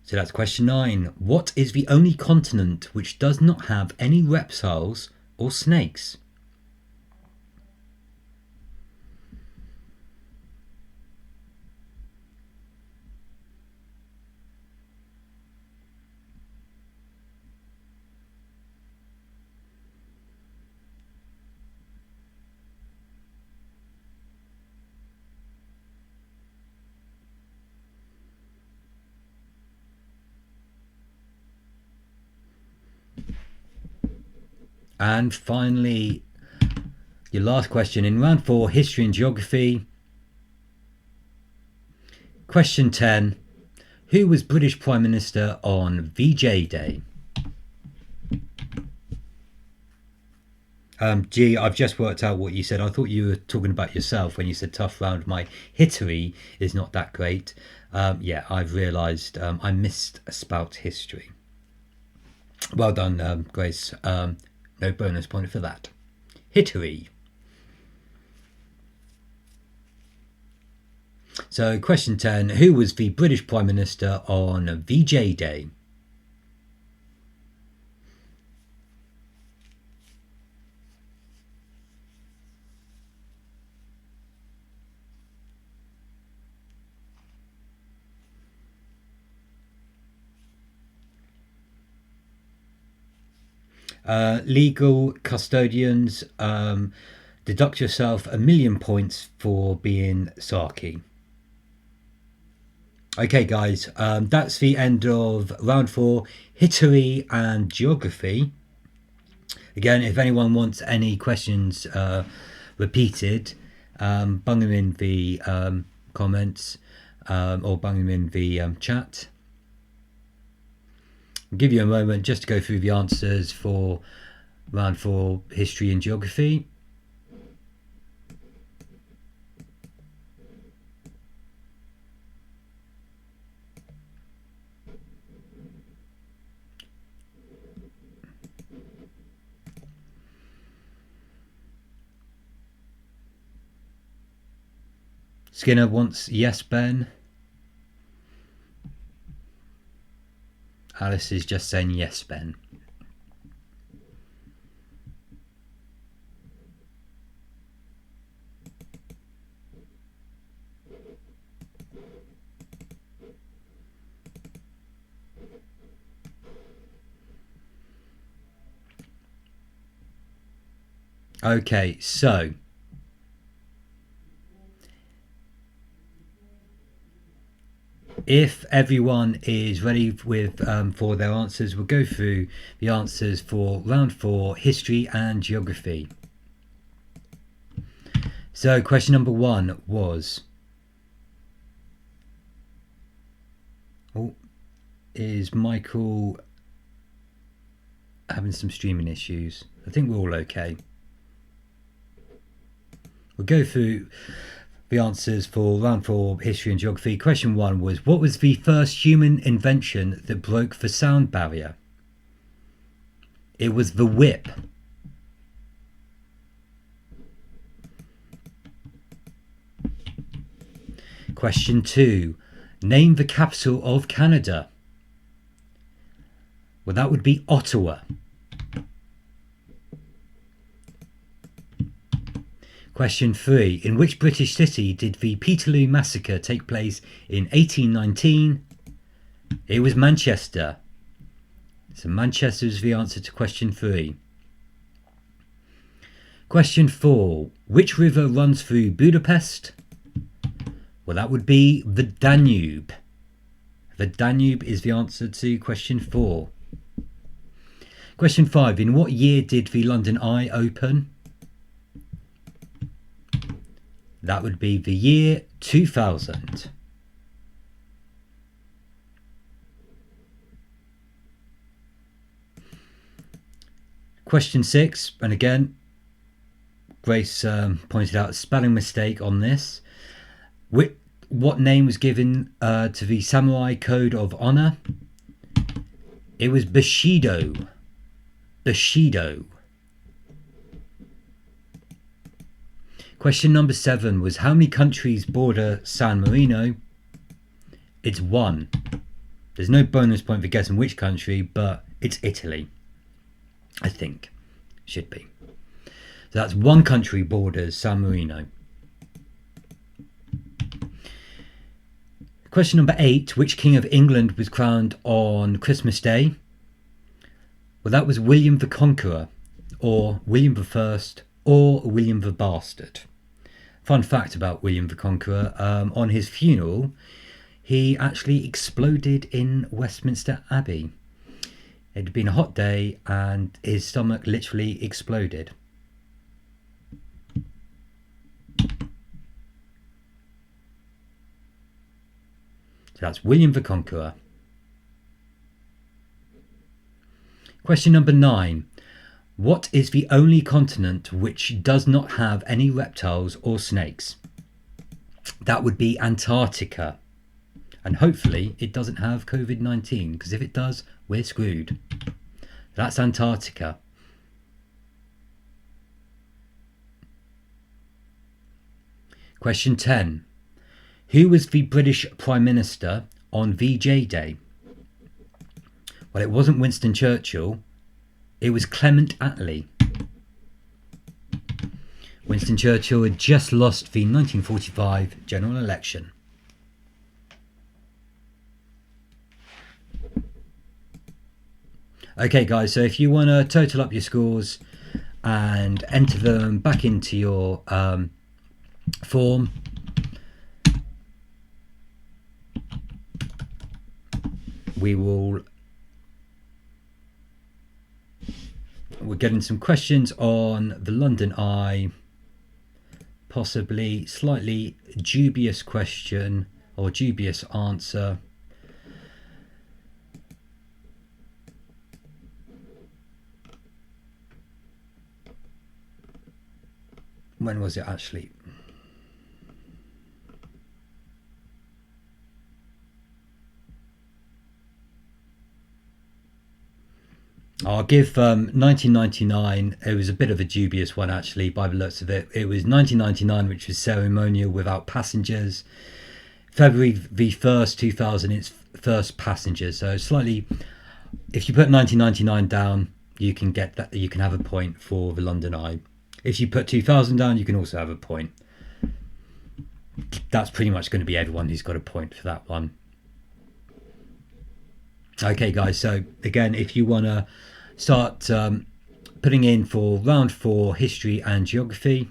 Speaker 1: So that's question 9. What is the only continent which does not have any reptiles or snakes? And finally, your last question in round 4, history and geography. Question 10. Who was British Prime Minister on VJ Day? G, I've just worked out what you said. I thought you were talking about yourself when you said tough round. My hittery is not that great. Yeah, I've realised I missed spout history. Well done, Grace. No bonus point for that. Hittery. So question 10. Who was the British Prime Minister on VJ Day? Legal custodians, deduct yourself 1,000,000 points for being Saki. Okay guys, that's the end of round 4, history and geography. Again, if anyone wants any questions repeated, bung them in the comments or bung them in the chat. I'll give you a moment just to go through the answers for round 4, history and geography. Skinner wants yes, Ben. Alice is just saying yes, Ben. Okay, so if everyone is ready with for their answers, we'll go through the answers for round 4, history and geography. So question number 1 was, is Michael having some streaming issues? I think we're all okay. We'll go through the answers for round 4, history and geography. Question 1 was, what was the first human invention that broke the sound barrier? It was the whip. Question 2. Name the capital of Canada. Well, that would be Ottawa. Question 3. In which British city did the Peterloo Massacre take place in 1819? It was Manchester. So Manchester is the answer to question 3. Question 4. Which river runs through Budapest? Well, that would be the Danube. The Danube is the answer to question 4. Question 5. In what year did the London Eye open? That would be the year 2000. Question 6, and again, Grace pointed out a spelling mistake on this. What name was given to the Samurai Code of Honor? It was Bushido. Bushido. Question number 7 was how many countries border San Marino? It's 1. There's no bonus point for guessing which country, but it's Italy. I think. Should be. So that's 1 country borders San Marino. Question number 8. Which King of England was crowned on Christmas Day? Well, that was William the Conqueror, or William the First, or William the Bastard. Fun fact about William the Conqueror, on his funeral, he actually exploded in Westminster Abbey. It had been a hot day and his stomach literally exploded. So that's William the Conqueror. Question number 9. What is the only continent which does not have any reptiles or snakes? That would be Antarctica. And hopefully it doesn't have COVID-19, because if it does, we're screwed. That's Antarctica. Question 10. Who was the British Prime Minister on VJ Day? Well, it wasn't Winston Churchill. It was Clement Attlee. Winston Churchill had just lost the 1945 general election. Okay guys, so if you want to total up your scores and enter them back into your form, we're getting some questions on the London Eye, possibly slightly dubious question or dubious answer. When was it actually? I'll give 1999. It was a bit of a dubious one actually by the looks of it. It was 1999, which was ceremonial without passengers. February the 1st, 2000, it's first passengers. So slightly, if you put 1999 down, you can get that. You can have a point for the London Eye. If you put 2000 down, you can also have a point. That's pretty much going to be everyone who's got a point for that one. Okay guys, so again, if you want to start putting in for round 4 history and geography,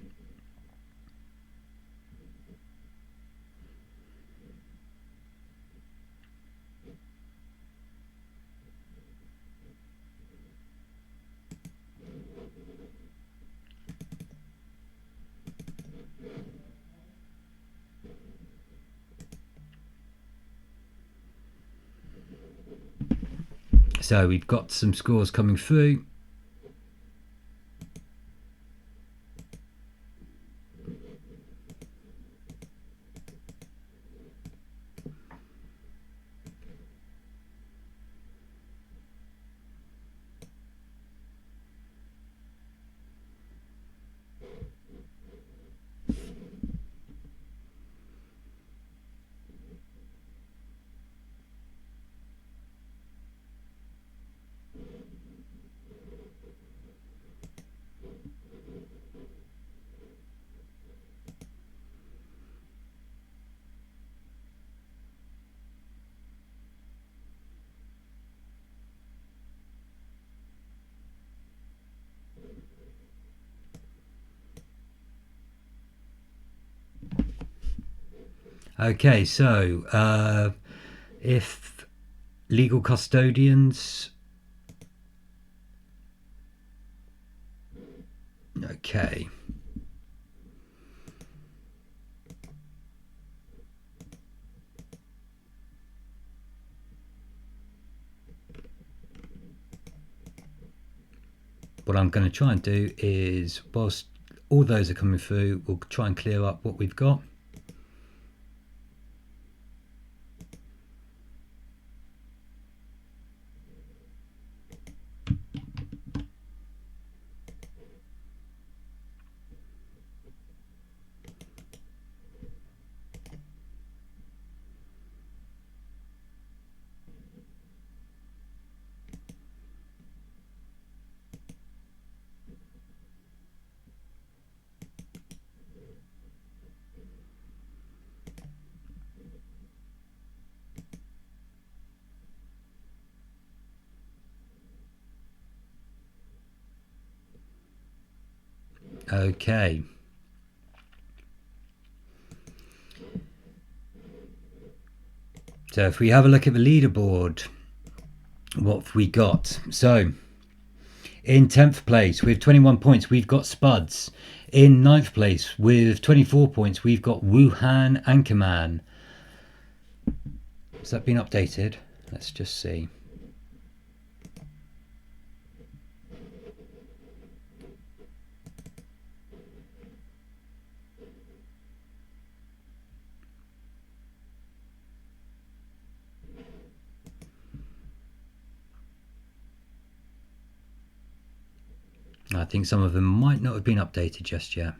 Speaker 1: so we've got some scores coming through. Okay, so if legal custodians. Okay. What I'm going to try and do is, whilst all those are coming through, we'll try and clear up what we've got. Okay. So if we have a look at the leaderboard, what have we got? So in 10th place with 21 points, we've got Spuds. In 9th place with 24 points, we've got Wuhan Anchorman. Has that been updated? Let's just see. I think some of them might not have been updated just yet.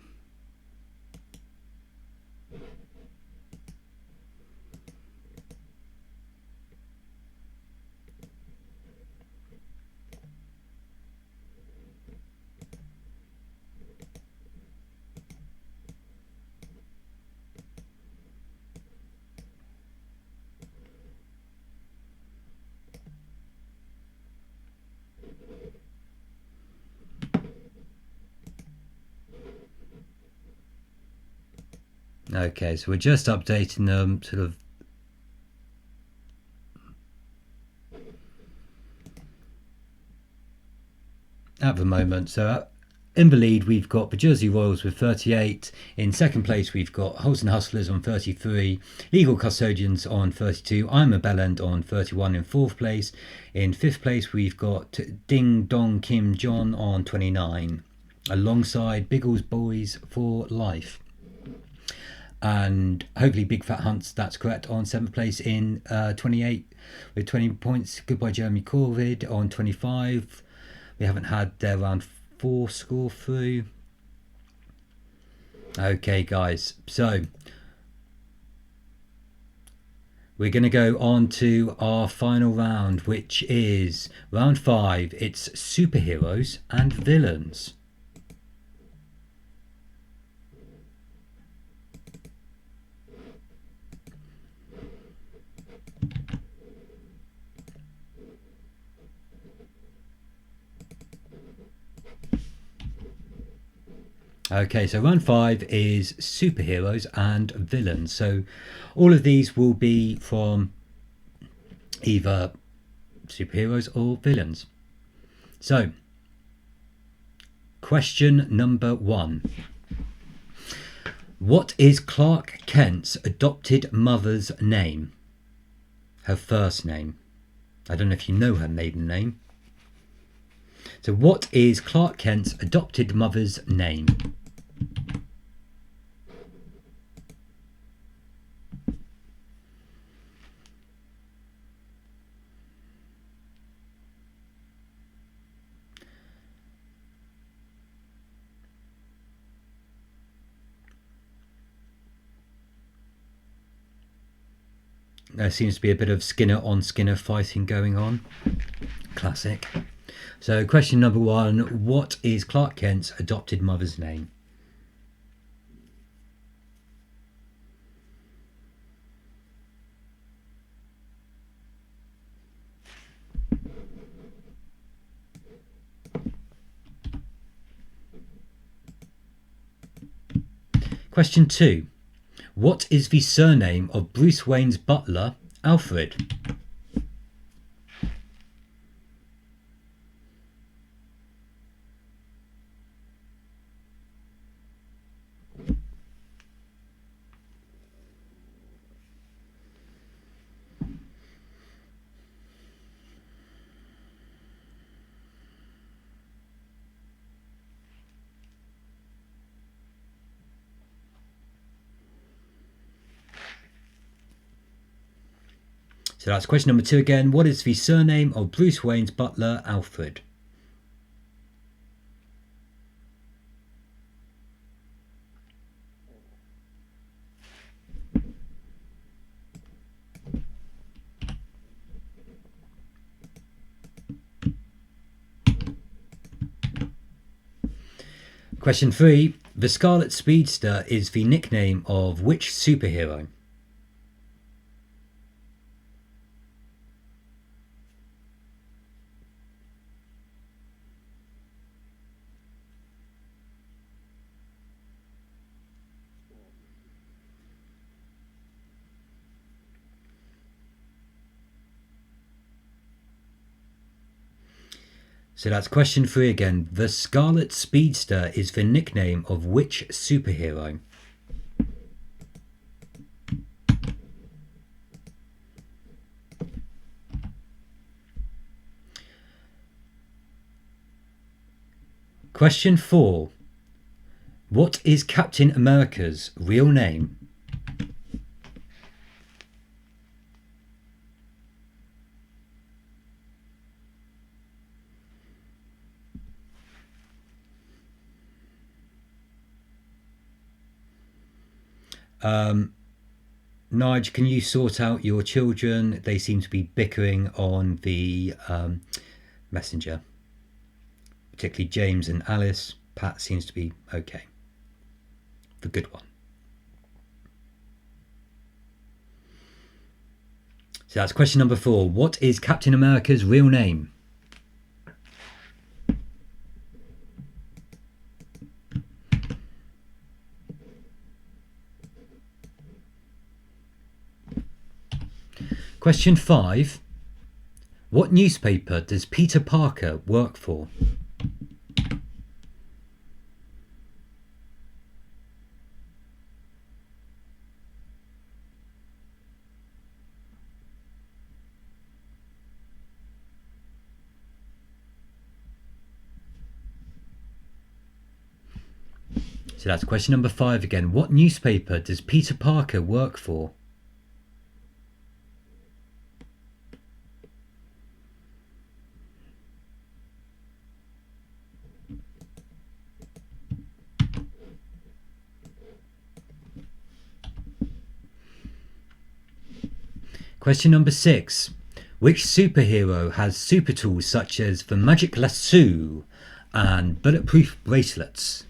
Speaker 1: Okay, so we're just updating them sort of at the moment. So in the lead, we've got the Jersey Royals with 38. In second place, we've got Holson Hustlers on 33. Legal Custodians on 32. I'm a Bellend on 31 in fourth place. In fifth place, we've got Ding Dong Kim John on 29. Alongside Biggles Boys for Life. And hopefully Big Fat Hunts, that's correct, on 7th place in 28 with 20 points. Goodbye Jeremy Corvid on 25. We haven't had their round 4 score through. Okay guys, so we're going to go on to our final round, which is round 5. It's superheroes and villains. Okay, so round 5 is superheroes and villains. So all of these will be from either superheroes or villains. So, question number 1. What is Clark Kent's adopted mother's name? Her first name. I don't know if you know her maiden name. So what is Clark Kent's adopted mother's name? There seems to be a bit of Skinner on Skinner fighting going on. Classic. So question number 1, what is Clark Kent's adopted mother's name? Question 2, What is the surname of Bruce Wayne's butler, Alfred? So that's question number 2 again. What is the surname of Bruce Wayne's butler, Alfred? Question 3. The Scarlet Speedster is the nickname of which superhero? So that's question 3 again. The Scarlet Speedster is the nickname of which superhero? Question 4. What is Captain America's real name? Nige, can you sort out your children? They seem to be bickering on the messenger, particularly James and Alice. Pat seems to be okay. The good one. So that's question number 4. What is Captain America's real name? Question 5. What newspaper does Peter Parker work for? So that's question number 5 again. What newspaper does Peter Parker work for? Question number 6. Which superhero has super tools such as the magic lasso and bulletproof bracelets?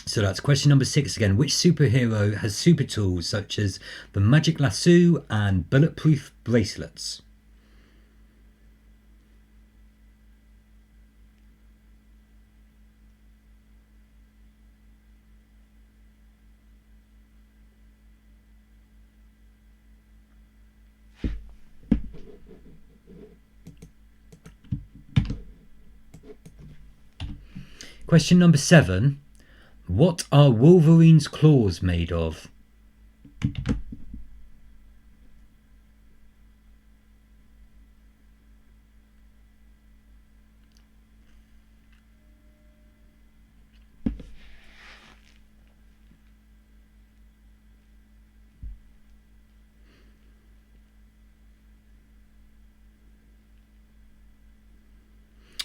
Speaker 1: So that's question number 6 again. Which superhero has super tools such as the magic lasso and bulletproof bracelets? Question number 7. What are Wolverine's claws made of?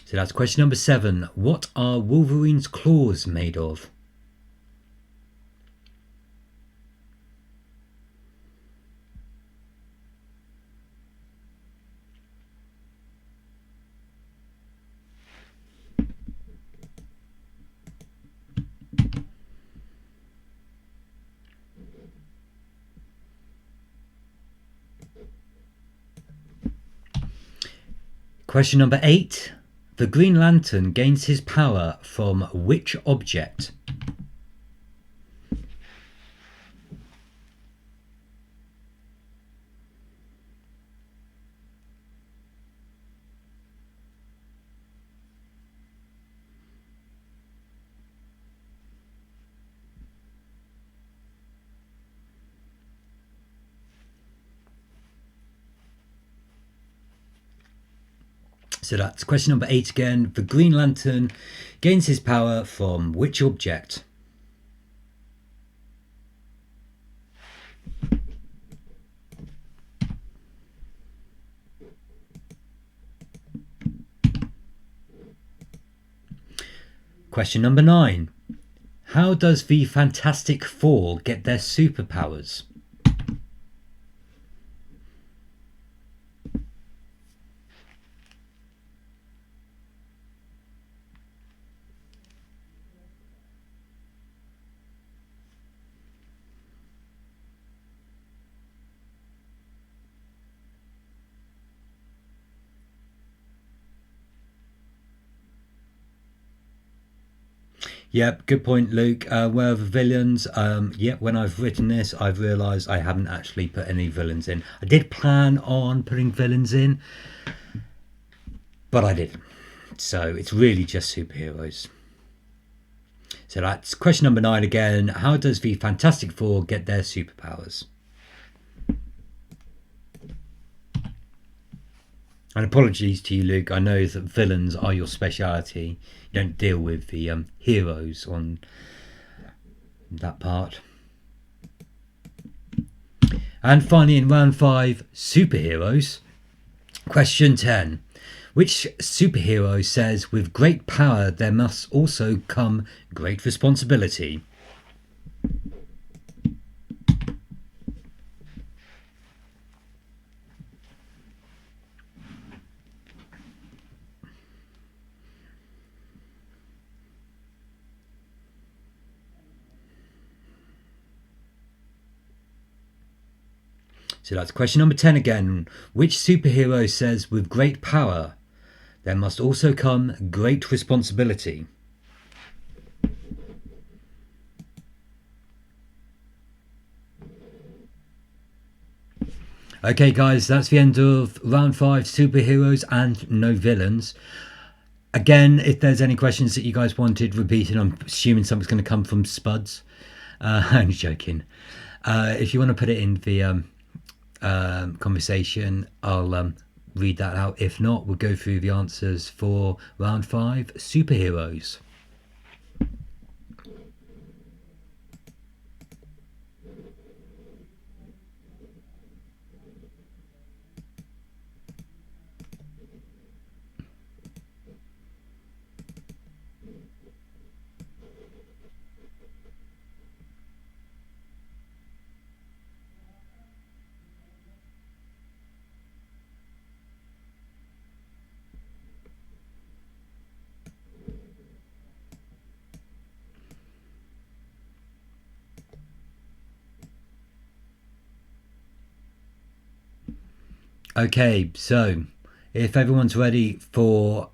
Speaker 1: So that's question number 7. What are Wolverine's claws made of? Question number 8. The Green Lantern gains his power from which object? So that's question number 8 again. The Green Lantern gains his power from which object? Question number 9. How does the Fantastic Four get their superpowers? Yep, good point, Luke. Where are the villains? When I've written this, I've realised I haven't actually put any villains in. I did plan on putting villains in, but I didn't. So it's really just superheroes. So that's question number 9 again. How does the Fantastic Four get their superpowers? And apologies to you, Luke. I know that villains are your speciality. You don't deal with the heroes on that part. And finally, in round 5, superheroes. Question 10. Which superhero says, with great power there must also come great responsibility? So that's question number 10 again. Which superhero says, with great power there must also come great responsibility? Okay guys, that's the end of round 5, superheroes and no villains. Again, if there's any questions that you guys wanted repeated, I'm assuming something's going to come from Spuds. I'm joking. If you want to put it in the conversation, I'll read that out. If not, we'll go through the answers for round 5, superheroes. Okay, so if everyone's ready for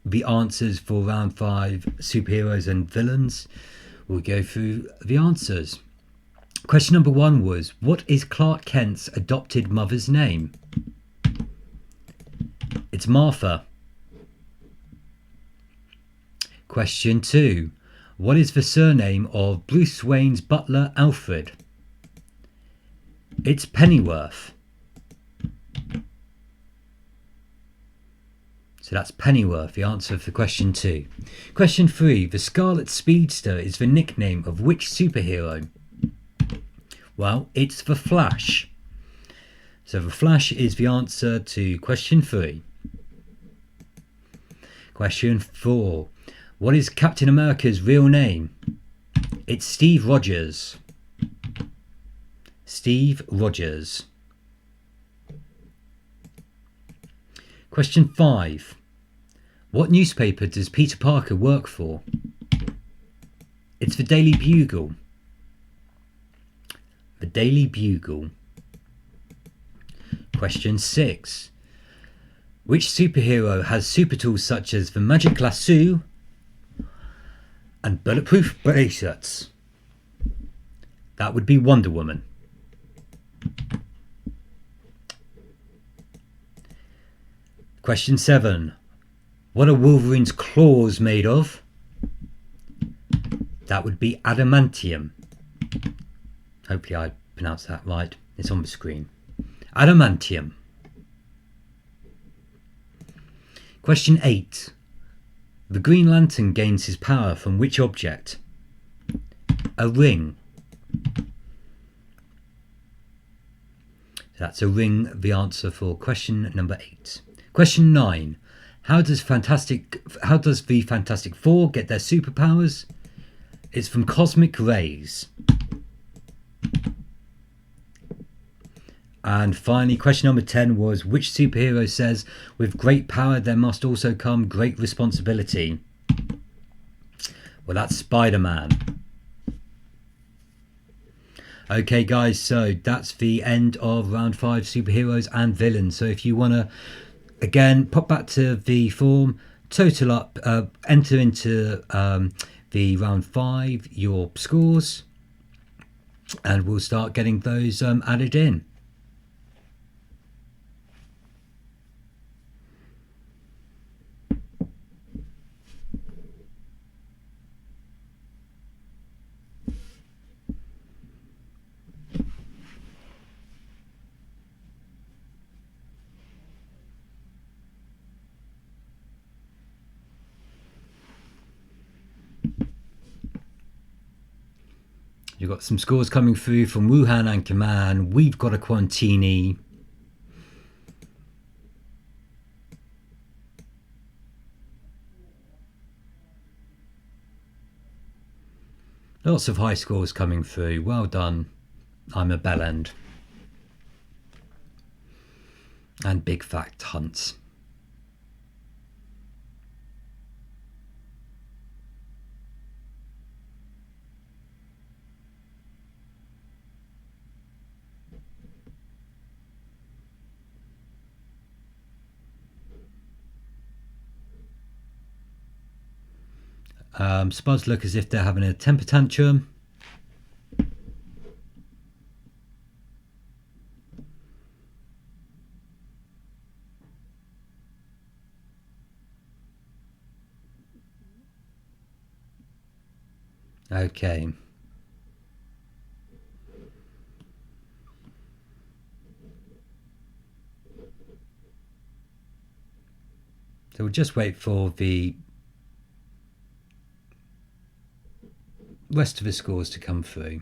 Speaker 1: the answers for round 5, superheroes and villains, we'll go through the answers. Question number 1 was, what is Clark Kent's adopted mother's name? It's Martha. Question 2, what is the surname of Bruce Wayne's butler, Alfred? It's Pennyworth. So that's Pennyworth, the answer for question 2. Question 3. The Scarlet Speedster is the nickname of which superhero? Well, it's the Flash. So the Flash is the answer to question 3. Question 4. What is Captain America's real name? It's Steve Rogers. Steve Rogers. Question 5. What newspaper does Peter Parker work for? It's the Daily Bugle. The Daily Bugle. Question 6. Which superhero has super tools such as the magic lasso and bulletproof bracelets? That would be Wonder Woman. Question 7. What are Wolverine's claws made of? That would be adamantium. Hopefully I pronounced that right. It's on the screen. Adamantium. Question 8. The Green Lantern gains his power from which object? A ring. That's a ring, the answer for question number 8. Question 9. How does the Fantastic Four get their superpowers? It's from cosmic rays. And finally, question number 10 was, which superhero says, with great power there must also come great responsibility? Well, that's Spider-Man. Okay guys, so that's the end of round 5, superheroes and villains. So if you want to, again, pop back to the form, total up, enter into the round 5 your scores, and we'll start getting those added in. You've got some scores coming through from Wuhan Anchorman. We've got a Quantini. Lots of high scores coming through. Well done. I'm a bellend. And Big Fact Hunts. Spuds look as if they're having a temper tantrum. Okay. So we'll just wait for the rest of the scores to come through.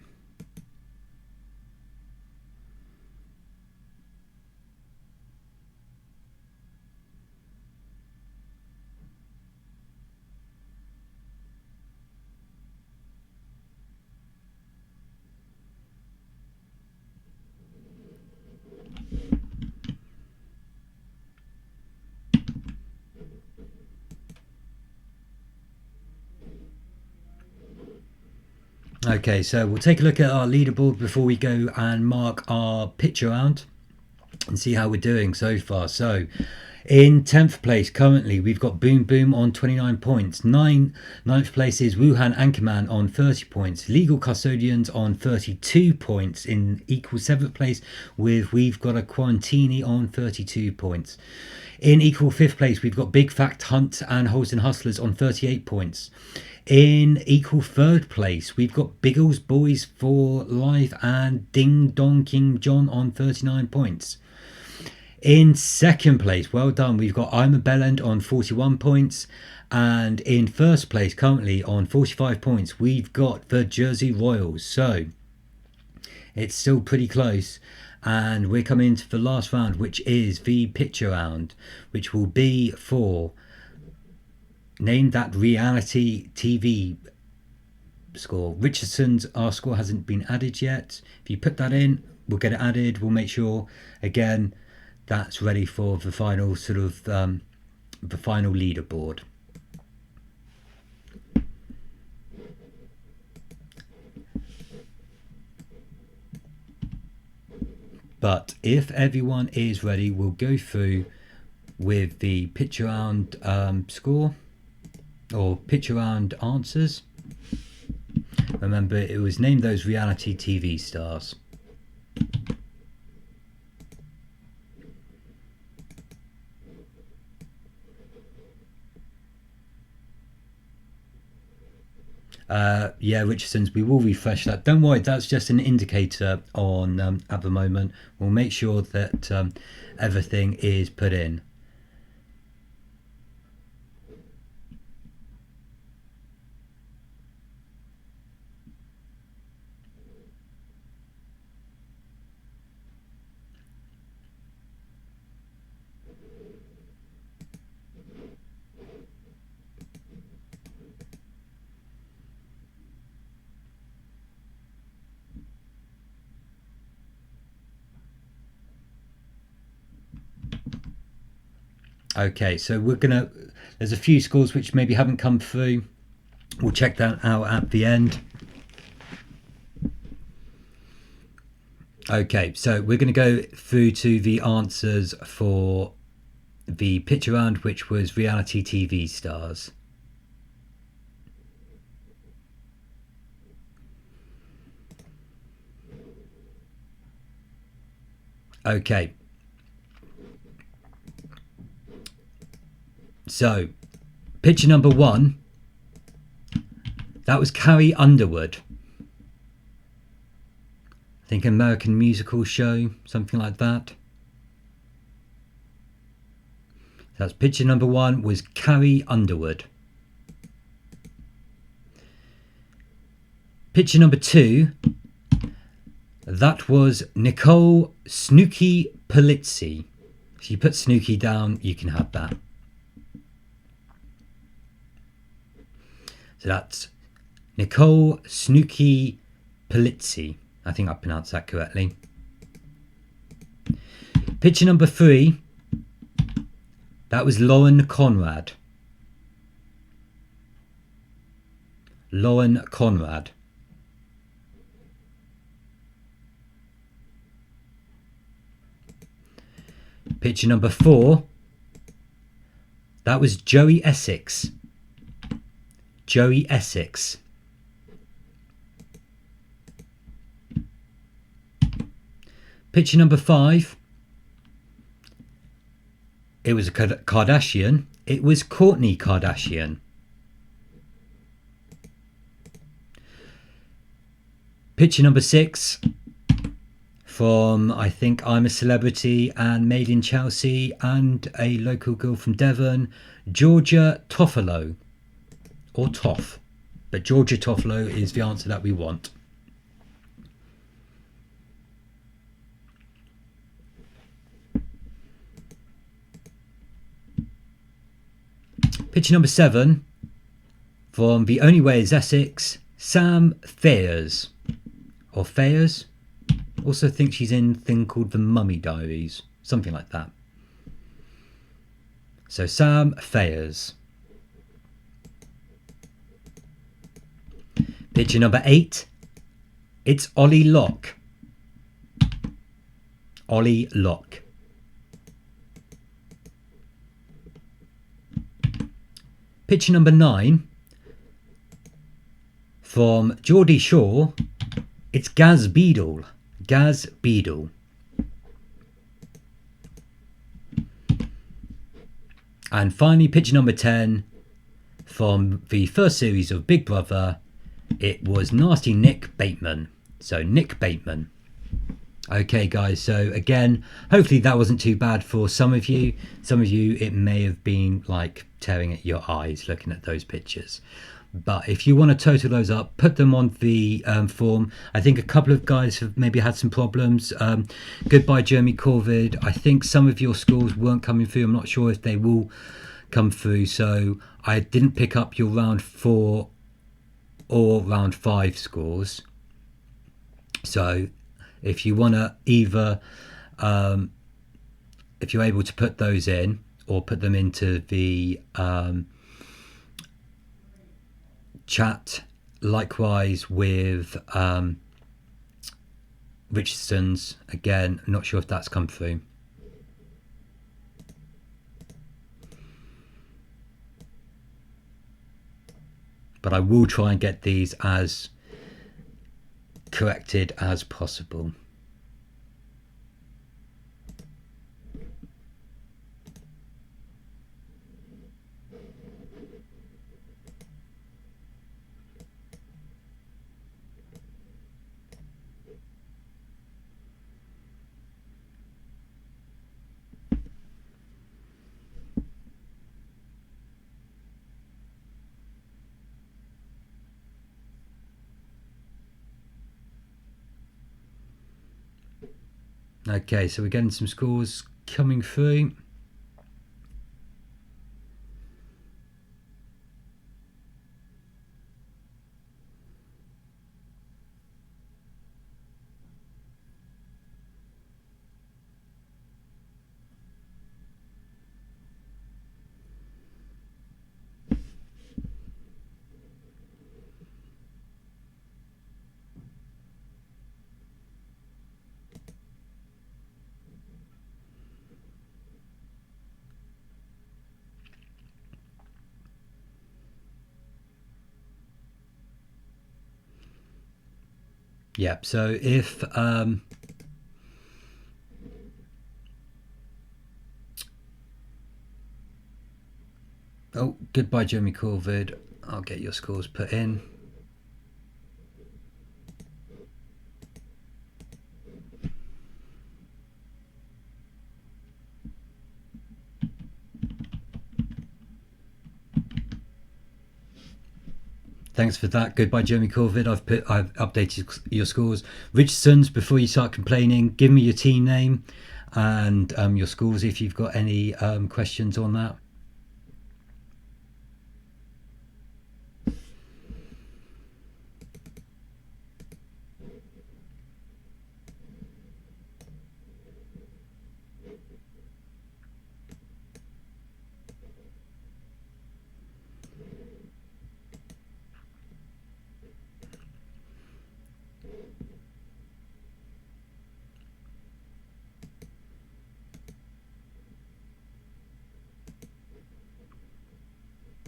Speaker 1: Okay, so we'll take a look at our leaderboard before we go and mark our pitch around and see how we're doing so far. So in 10th place currently we've got Boom Boom on 29 points. 9th place is Wuhan Anchorman on 30 points. Legal Custodians on 32 points. In equal 7th place we've got a Quantini on 32 points. In equal 5th place we've got Big Fact Hunt and Holston Hustlers on 38 points. In equal 3rd place, we've got Biggles Boys for Life and Ding Dong King John on 39 points. In 2nd place, well done, we've got I'm a Bellend on 41 points. And in 1st place, currently on 45 points, we've got the Jersey Royals. So it's still pretty close. And we're coming into the last round, which is the picture round, which will be for Name That Reality TV score. Richardson's, our score hasn't been added yet. If you put that in, we'll get it added. We'll make sure, again, that's ready for the final sort of the final leaderboard. But if everyone is ready, we'll go through with the pitch around score or pitch around answers. Remember, it was named those reality TV stars. Yeah, Richardson's, we will refresh that. Don't worry, that's just an indicator on at the moment. We'll make sure that everything is put in. Okay, so there's a few scores which maybe haven't come through. We'll check that out at the end. Okay, so we're going to go through to the answers for the pitch around, which was reality TV stars. Okay. So, picture number 1, that was Carrie Underwood. I think American musical show, something like that. That's picture number 1 was Carrie Underwood. Picture number 2, that was Nicole Snooki Polizzi. If you put Snooki down, you can have that. So that's Nicole Snooki Polizzi. I think I pronounced that correctly. Picture number 3, that was Lauren Conrad. Lauren Conrad. Picture number 4, that was Joey Essex. Joey Essex. Picture number 5, it was a Kardashian. It was Kourtney Kardashian. Picture number 6, from I think I'm a Celebrity and Made in Chelsea and a local girl from Devon, Georgia Toffolo. Or Toff. But Georgia Toffolo is the answer that we want. Picture number 7, from The Only Way is Essex, Sam Faiers. Or Faiers. Also think she's in a thing called The Mummy Diaries. Something like that. So Sam Faiers. Picture number 8, it's Ollie Locke. Ollie Locke. Picture number 9, from Geordie Shore, it's Gaz Beadle. Gaz Beadle. And finally, picture number 10, from the first series of Big Brother, it was Nasty Nick Bateman. So Nick Bateman. Okay guys, so again, hopefully that wasn't too bad for some of you. Some of you, it may have been like tearing at your eyes looking at those pictures. But if you want to total those up, put them on the form. I think a couple of guys have maybe had some problems. Goodbye Jeremy Corvid. I think some of your scores weren't coming through. I'm not sure if they will come through. So I didn't pick up your round 4 or round 5 scores. So if you want to either, if you're able to put those in or put them into the chat, likewise with Richardson's, again, I'm not sure if that's come through. but I will try and get these as corrected as possible. Okay, so we're getting some scores coming through. Yep, so if oh, goodbye Jeremy Corvid, I'll get your scores put in. Thanks for that. Goodbye, Jeremy Corvid. I've updated your scores. Richardson's, before you start complaining, give me your team name and your scores if you've got any questions on that.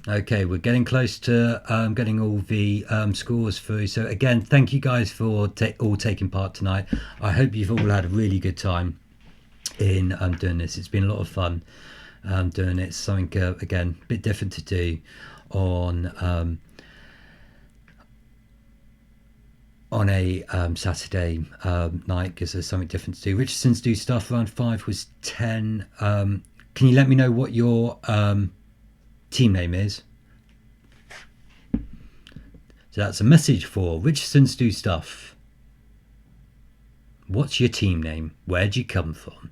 Speaker 1: Okay, we're getting close to getting all the scores through. So again, thank you guys for all taking part tonight. I hope you've all had a really good time in doing this. It's been a lot of fun doing it. Something again a bit different to do on a Saturday night, because there's something different to do. Richardson's do stuff. Round 5 was 10. Can you let me know what your team name is? So that's a message for Richardson's do stuff. What's your team name? Where'd you come from?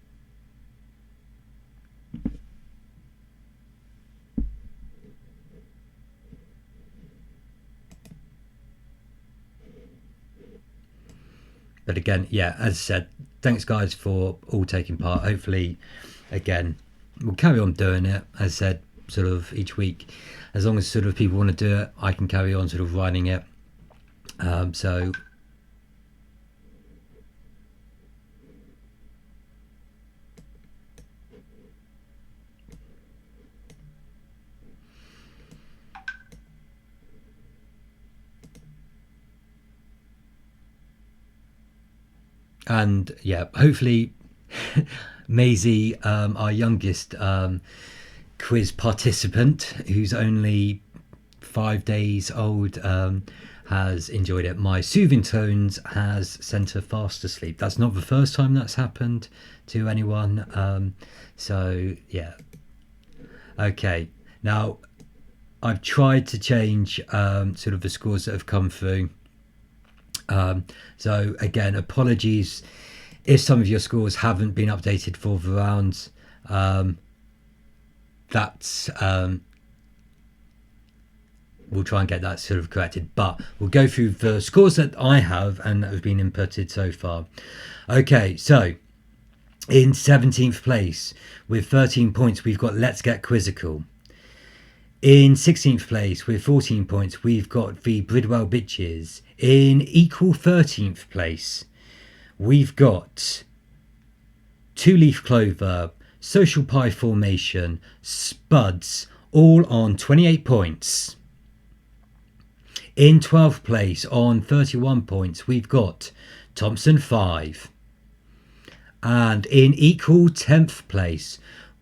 Speaker 1: But again, yeah, as I said, thanks guys for all taking part. Hopefully, again, we'll carry on doing it. As I said, sort of each week, as long as sort of people want to do it, I can carry on sort of running it. So and yeah, hopefully Maisie, our youngest quiz participant, who's only 5 days old, has enjoyed it. My soothing tones has sent her fast asleep. That's not the first time that's happened to anyone. So yeah. Okay, now I've tried to change sort of the scores that have come through. So again, apologies if some of your scores haven't been updated for the rounds. That's we'll try and get that sort of corrected, but we'll go through the scores that I have and that have been inputted so far. Okay, so in 17th place with 13 points, we've got Let's Get Quizzical. In 16th place with 14 points, we've got the Bridwell Bitches. In equal 13th place, we've got Two Leaf Clover, Social Pie Formation, Spuds, all on 28 points. In 12th place on 31 points, we've got Thompson 5. And in equal 10th place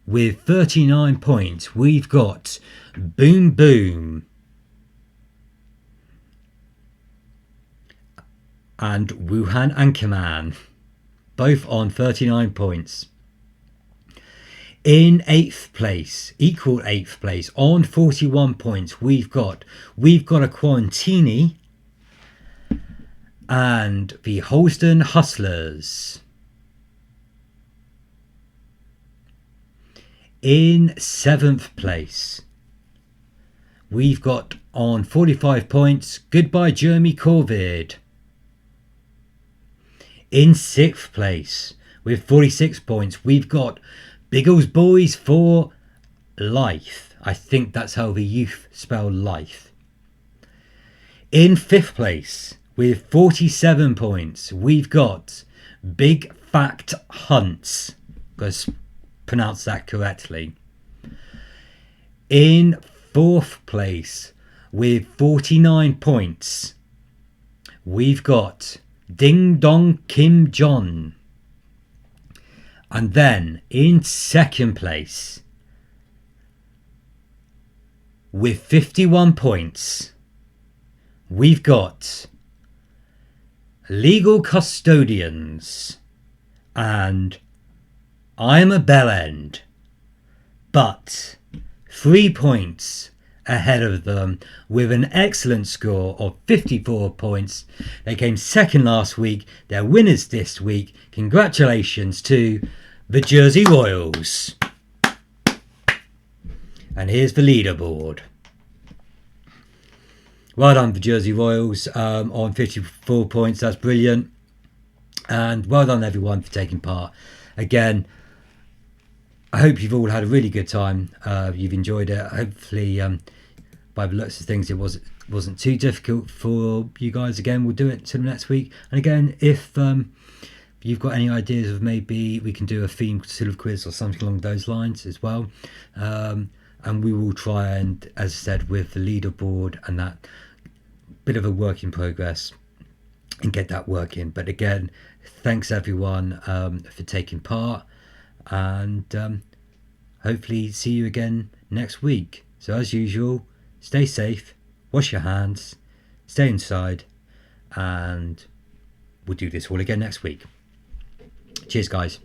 Speaker 1: with 39 points, we've got Boom Boom and Wuhan Anchorman, both on 39 points. In 8th place, equal 8th place, on 41 points, we've got a Quarantini and the Holston Hustlers. In 7th place, we've got on 45 points, Goodbye Jeremy Corvid. In 6th place, with 46 points, we've got Biggles Boys for Life. I think that's how the youth spell life. In 5th place, with 47 points, we've got Big Fact Hunts. Because pronounce that correctly. In 4th place, with 49 points, we've got Ding Dong Kim John. And then in 2nd place, with 51 points, we've got Legal Custodians and I'm a Bellend, but 3 points ahead of them with an excellent score of 54 points. They came second last week. They're winners this week. Congratulations to the Jersey Royals. And here's the leaderboard. Well done, the Jersey Royals, on 54 points. That's brilliant. And well done, everyone, for taking part. Again, I hope you've all had a really good time. You've enjoyed it. Hopefully, by the looks of things, it wasn't too difficult for you guys. Again, we'll do it till next week. And again, if you've got any ideas of maybe we can do a themed sort of quiz or something along those lines as well. And we will try and, as I said, with the leaderboard and that bit of a work in progress and get that working. But again, thanks everyone for taking part. And hopefully see you again next week. So as usual, stay safe, wash your hands, stay inside, and we'll do this all again next week. Cheers, guys.